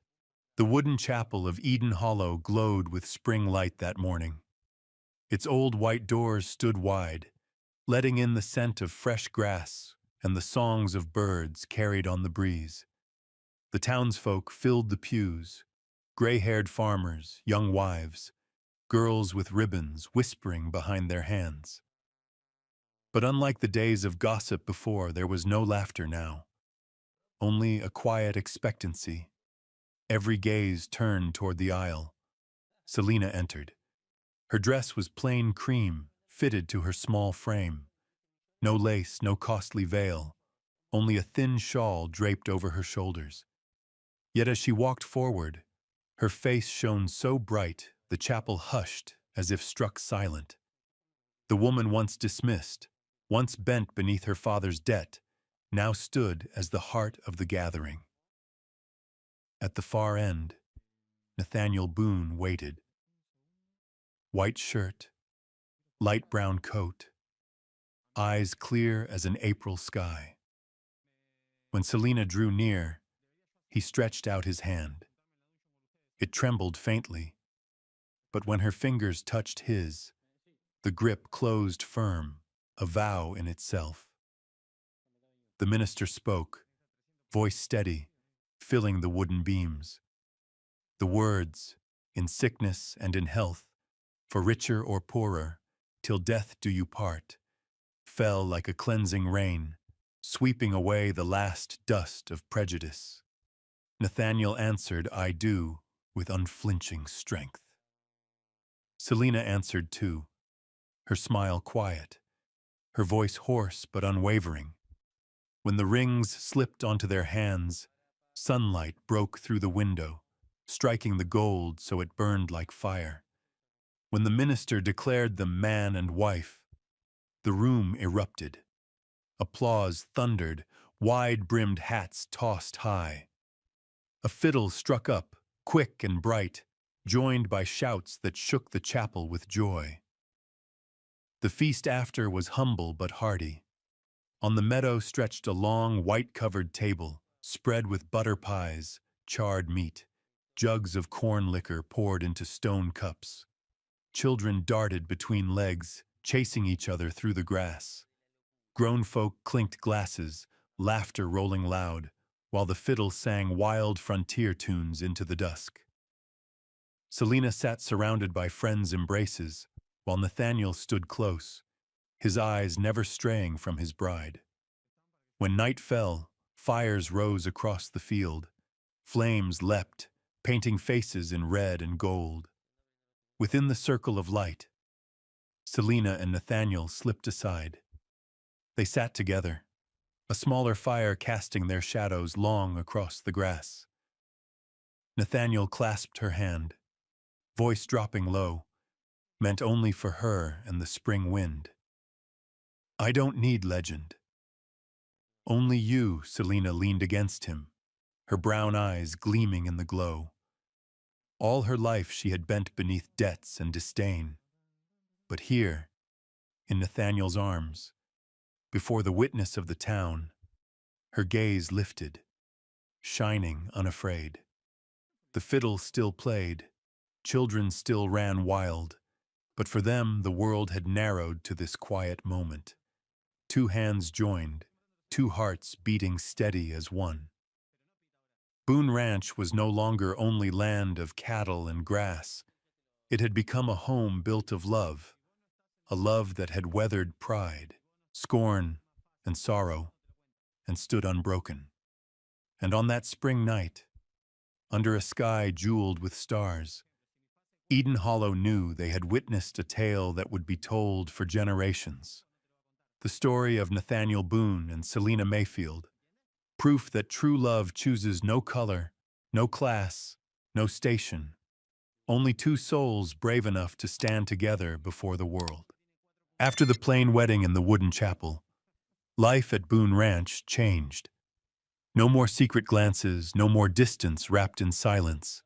The wooden chapel of Eden Hollow glowed with spring light that morning. Its old white doors stood wide, letting in the scent of fresh grass and the songs of birds carried on the breeze. The townsfolk filled the pews, gray-haired farmers, young wives, girls with ribbons whispering behind their hands. But unlike the days of gossip before, there was no laughter now, only a quiet expectancy. Every gaze turned toward the aisle. Selina entered. Her dress was plain cream, fitted to her small frame. No lace, no costly veil, only a thin shawl draped over her shoulders. Yet as she walked forward, her face shone so bright the chapel hushed as if struck silent. The woman once dismissed, once bent beneath her father's debt, now stood as the heart of the gathering. At the far end, Nathaniel Boone waited. White shirt, light brown coat, eyes clear as an April sky. When Selina drew near, he stretched out his hand. It trembled faintly, but when her fingers touched his, the grip closed firm, a vow in itself. The minister spoke, voice steady, filling the wooden beams. The words, in sickness and in health, for richer or poorer, till death do you part, fell like a cleansing rain, sweeping away the last dust of prejudice. Nathaniel answered, "I do," with unflinching strength. Selina answered too, her smile quiet, her voice hoarse but unwavering. When the rings slipped onto their hands, sunlight broke through the window, striking the gold so it burned like fire. When the minister declared them man and wife, the room erupted. Applause thundered, wide-brimmed hats tossed high. A fiddle struck up, quick and bright, joined by shouts that shook the chapel with joy. The feast after was humble but hearty. On the meadow stretched a long, white-covered table, spread with butter pies, charred meat, jugs of corn liquor poured into stone cups. Children darted between legs, chasing each other through the grass. Grown folk clinked glasses, laughter rolling loud, while the fiddle sang wild frontier tunes into the dusk. Selina sat surrounded by friends' embraces, while Nathaniel stood close, his eyes never straying from his bride. When night fell, fires rose across the field. Flames leapt, painting faces in red and gold. Within the circle of light, Selina and Nathaniel slipped aside. They sat together, a smaller fire casting their shadows long across the grass. Nathaniel clasped her hand, voice dropping low, meant only for her and the spring wind. "I don't need legend." "Only you," Selina leaned against him, her brown eyes gleaming in the glow. All her life she had bent beneath debts and disdain. But here, in Nathaniel's arms, before the witness of the town, her gaze lifted, shining unafraid. The fiddle still played, children still ran wild, but for them the world had narrowed to this quiet moment. Two hands joined, two hearts beating steady as one. Boone Ranch was no longer only land of cattle and grass. It had become a home built of love, a love that had weathered pride, scorn, and sorrow, and stood unbroken. And on that spring night, under a sky jeweled with stars, Eden Hollow knew they had witnessed a tale that would be told for generations. The story of Nathaniel Boone and Selina Mayfield, proof that true love chooses no color, no class, no station, only two souls brave enough to stand together before the world. After the plain wedding in the wooden chapel, life at Boone Ranch changed. No more secret glances, no more distance wrapped in silence.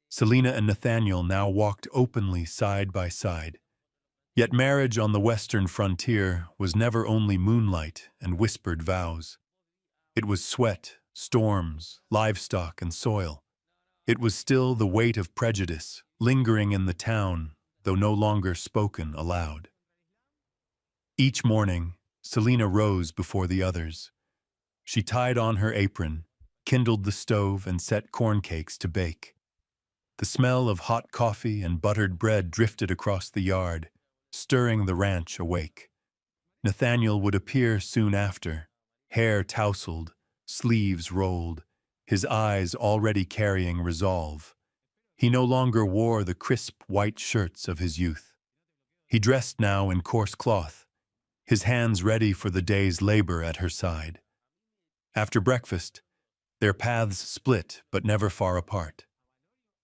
Selina and Nathaniel now walked openly side by side. Yet marriage on the western frontier was never only moonlight and whispered vows. It was sweat, storms, livestock, and soil. It was still the weight of prejudice, lingering in the town, though no longer spoken aloud. Each morning, Selina rose before the others. She tied on her apron, kindled the stove, and set corn cakes to bake. The smell of hot coffee and buttered bread drifted across the yard, stirring the ranch awake. Nathaniel would appear soon after, hair tousled, sleeves rolled, his eyes already carrying resolve. He no longer wore the crisp white shirts of his youth. He dressed now in coarse cloth, his hands ready for the day's labor at her side. After breakfast, their paths split but never far apart.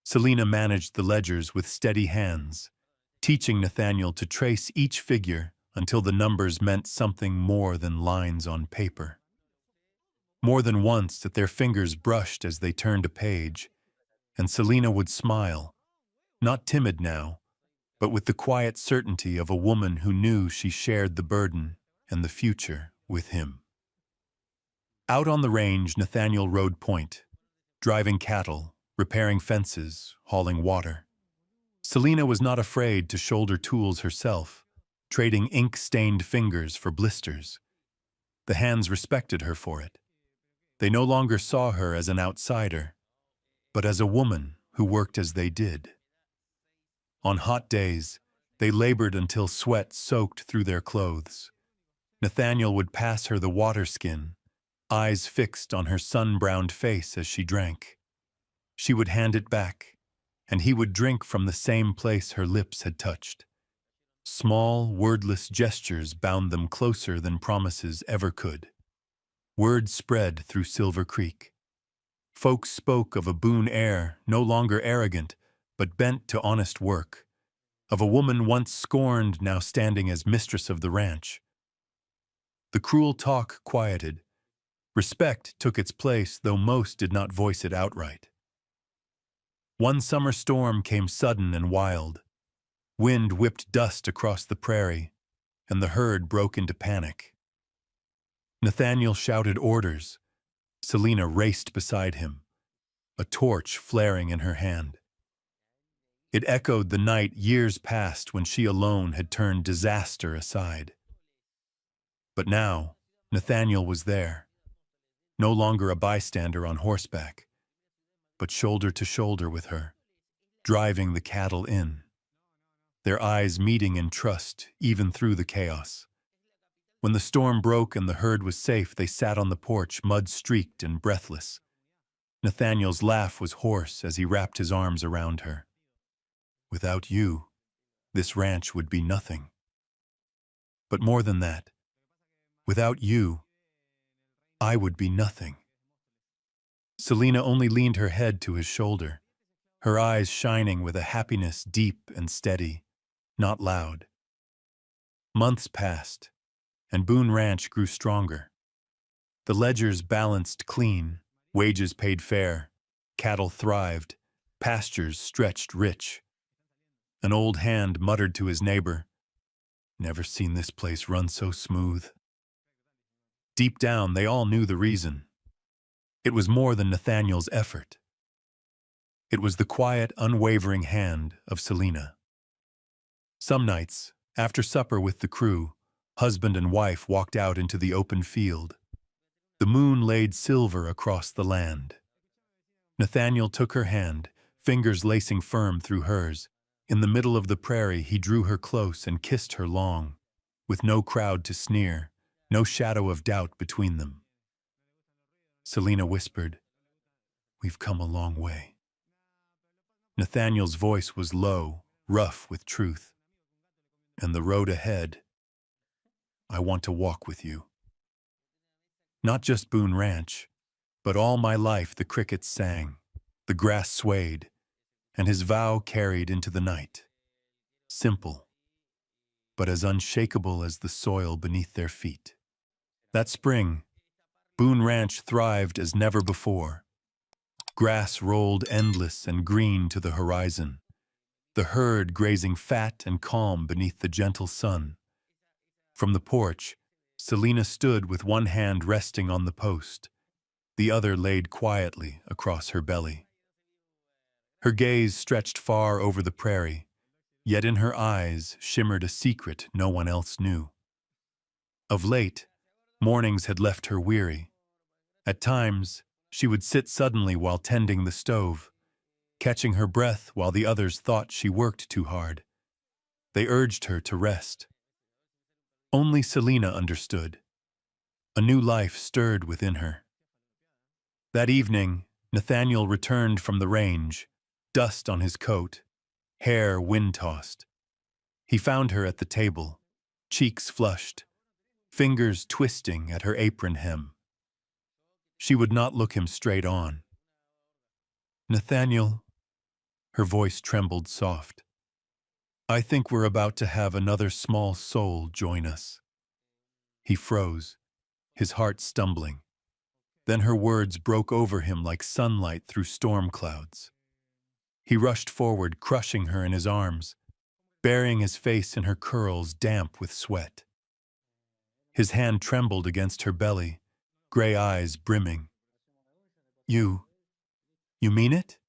Selina managed the ledgers with steady hands, teaching Nathaniel to trace each figure until the numbers meant something more than lines on paper. More than once that their fingers brushed as they turned a page, and Selina would smile, not timid now, but with the quiet certainty of a woman who knew she shared the burden and the future with him. Out on the range, Nathaniel rode point, driving cattle, repairing fences, hauling water. Selina was not afraid to shoulder tools herself, trading ink-stained fingers for blisters. The hands respected her for it. They no longer saw her as an outsider, but as a woman who worked as they did. On hot days, they labored until sweat soaked through their clothes. Nathaniel would pass her the water skin, eyes fixed on her sun-browned face as she drank. She would hand it back, and he would drink from the same place her lips had touched. Small, wordless gestures bound them closer than promises ever could. Word spread through Silver Creek. Folks spoke of a Boone heir, no longer arrogant, but bent to honest work, of a woman once scorned, now standing as mistress of the ranch. The cruel talk quieted. Respect took its place, though most did not voice it outright. One summer storm came sudden and wild. Wind whipped dust across the prairie, and the herd broke into panic. Nathaniel shouted orders. Selena raced beside him, a torch flaring in her hand. It echoed the night years past when she alone had turned disaster aside. But now, Nathaniel was there, no longer a bystander on horseback, but shoulder to shoulder with her, driving the cattle in. Their eyes meeting in trust, even through the chaos. When the storm broke and the herd was safe, they sat on the porch, mud-streaked and breathless. Nathaniel's laugh was hoarse as he wrapped his arms around her. Without you, this ranch would be nothing. But more than that, without you, I would be nothing. Selena only leaned her head to his shoulder, her eyes shining with a happiness deep and steady, not loud. Months passed, and Boone Ranch grew stronger. The ledgers balanced clean, wages paid fair, cattle thrived, pastures stretched rich. An old hand muttered to his neighbor, "Never seen this place run so smooth." Deep down, they all knew the reason. It was more than Nathaniel's effort. It was the quiet, unwavering hand of Selena. Some nights, after supper with the crew, husband and wife walked out into the open field. The moon laid silver across the land. Nathaniel took her hand, fingers lacing firm through hers. In the middle of the prairie, he drew her close and kissed her long, with no crowd to sneer, no shadow of doubt between them. Selena whispered, "We've come a long way." Nathaniel's voice was low, rough with truth. "And the road ahead, I want to walk with you. Not just Boone Ranch, but all my life the crickets sang, the grass swayed, and his vow carried into the night. Simple, but as unshakable as the soil beneath their feet. That spring, Boone Ranch thrived as never before. Grass rolled endless and green to the horizon, the herd grazing fat and calm beneath the gentle sun. From the porch, Selena stood with one hand resting on the post, the other laid quietly across her belly. Her gaze stretched far over the prairie, yet in her eyes shimmered a secret no one else knew. Of late, mornings had left her weary. At times, she would sit suddenly while tending the stove, catching her breath while the others thought she worked too hard. They urged her to rest. Only Selena understood. A new life stirred within her. That evening, Nathaniel returned from the range, dust on his coat, hair wind-tossed. He found her at the table, cheeks flushed, fingers twisting at her apron hem. She would not look him straight on. "Nathaniel," her voice trembled soft, "I think we're about to have another small soul join us." He froze, his heart stumbling. Then her words broke over him like sunlight through storm clouds. He rushed forward, crushing her in his arms, burying his face in her curls damp with sweat. His hand trembled against her belly, gray eyes brimming. You mean it?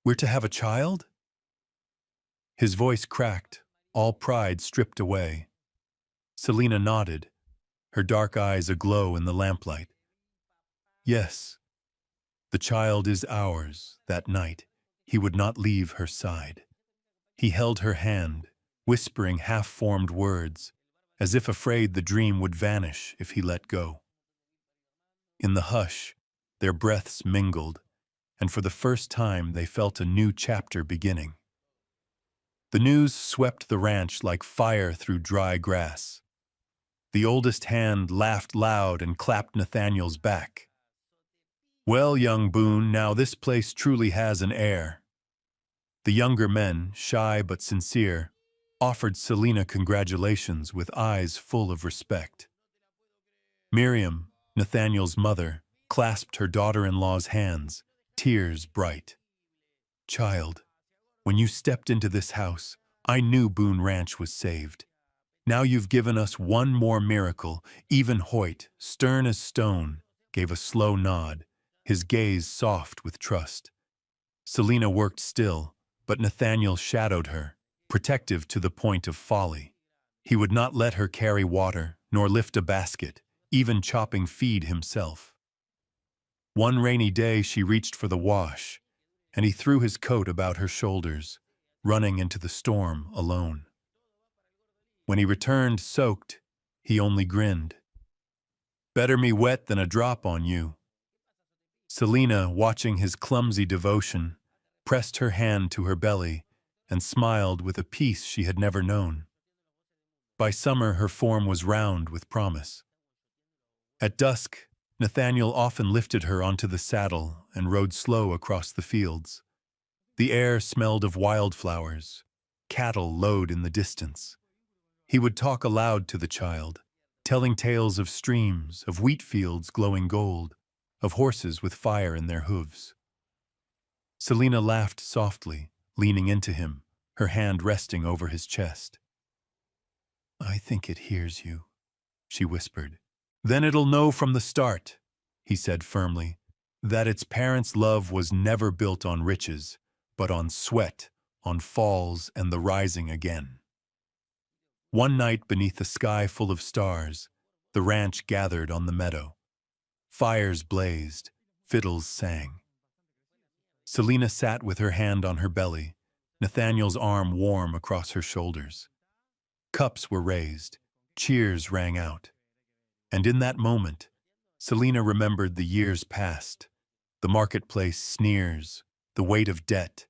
We're to have a child?" His voice cracked, all pride stripped away. Selena nodded, her dark eyes aglow in the lamplight. "Yes, the child is ours." That night, he would not leave her side. He held her hand, whispering half-formed words, as if afraid the dream would vanish if he let go. In the hush, their breaths mingled, and for the first time they felt a new chapter beginning. The news swept the ranch like fire through dry grass. The oldest hand laughed loud and clapped Nathaniel's back. "Well, young Boone, now this place truly has an air." The younger men, shy but sincere, offered Selina congratulations with eyes full of respect. Miriam, Nathaniel's mother, clasped her daughter-in-law's hands, tears bright. "Child, when you stepped into this house, I knew Boone Ranch was saved. Now you've given us one more miracle." Even Hoyt, stern as stone, gave a slow nod, his gaze soft with trust. Selina worked still, but Nathaniel shadowed her, protective to the point of folly. He would not let her carry water, nor lift a basket, even chopping feed himself. One rainy day she reached for the wash, and he threw his coat about her shoulders, running into the storm alone. When he returned soaked, he only grinned. "Better me wet than a drop on you." Selina, watching his clumsy devotion, pressed her hand to her belly and smiled with a peace she had never known. By summer her form was round with promise. At dusk, Nathaniel often lifted her onto the saddle and rode slow across the fields. The air smelled of wildflowers, cattle lowed in the distance. He would talk aloud to the child, telling tales of streams, of wheat fields glowing gold, of horses with fire in their hooves. Selina laughed softly, leaning into him, her hand resting over his chest. "I think it hears you," she whispered. "Then it'll know from the start," he said firmly, "that its parents' love was never built on riches, but on sweat, on falls, and the rising again." One night beneath a sky full of stars, the ranch gathered on the meadow. Fires blazed, fiddles sang. Selina sat with her hand on her belly, Nathaniel's arm warm across her shoulders. Cups were raised, cheers rang out. And in that moment, Selina remembered the years past, the marketplace sneers, the weight of debt,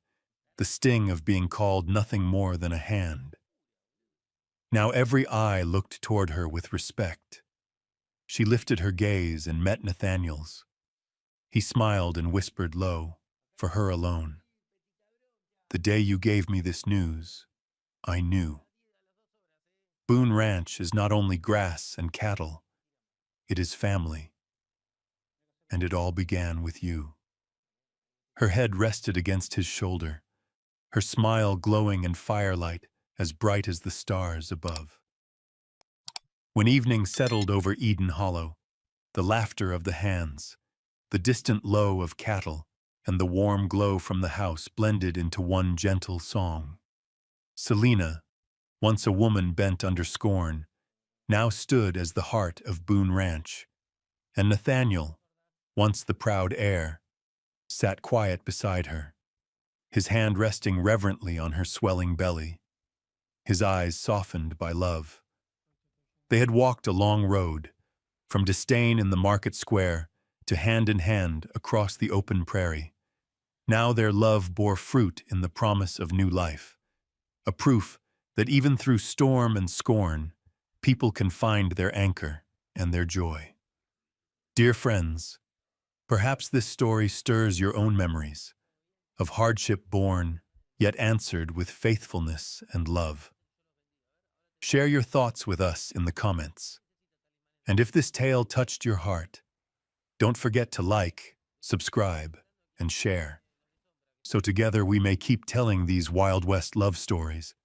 the sting of being called nothing more than a hand. Now every eye looked toward her with respect. She lifted her gaze and met Nathaniel's. He smiled and whispered low, for her alone. "The day you gave me this news, I knew. Boone Ranch is not only grass and cattle, it is family. And it all began with you." Her head rested against his shoulder, her smile glowing in firelight as bright as the stars above. When evening settled over Eden Hollow, the laughter of the hands, the distant low of cattle, and the warm glow from the house blended into one gentle song. Selina, once a woman bent under scorn, now stood as the heart of Boone Ranch, and Nathaniel, once the proud heir, sat quiet beside her, his hand resting reverently on her swelling belly, his eyes softened by love. They had walked a long road, from disdain in the market square to hand in hand across the open prairie. Now their love bore fruit in the promise of new life, a proof that even through storm and scorn, people can find their anchor and their joy. Dear friends, perhaps this story stirs your own memories of hardship borne, yet answered with faithfulness and love. Share your thoughts with us in the comments. And if this tale touched your heart, don't forget to like, subscribe, and share, so together we may keep telling these Wild West love stories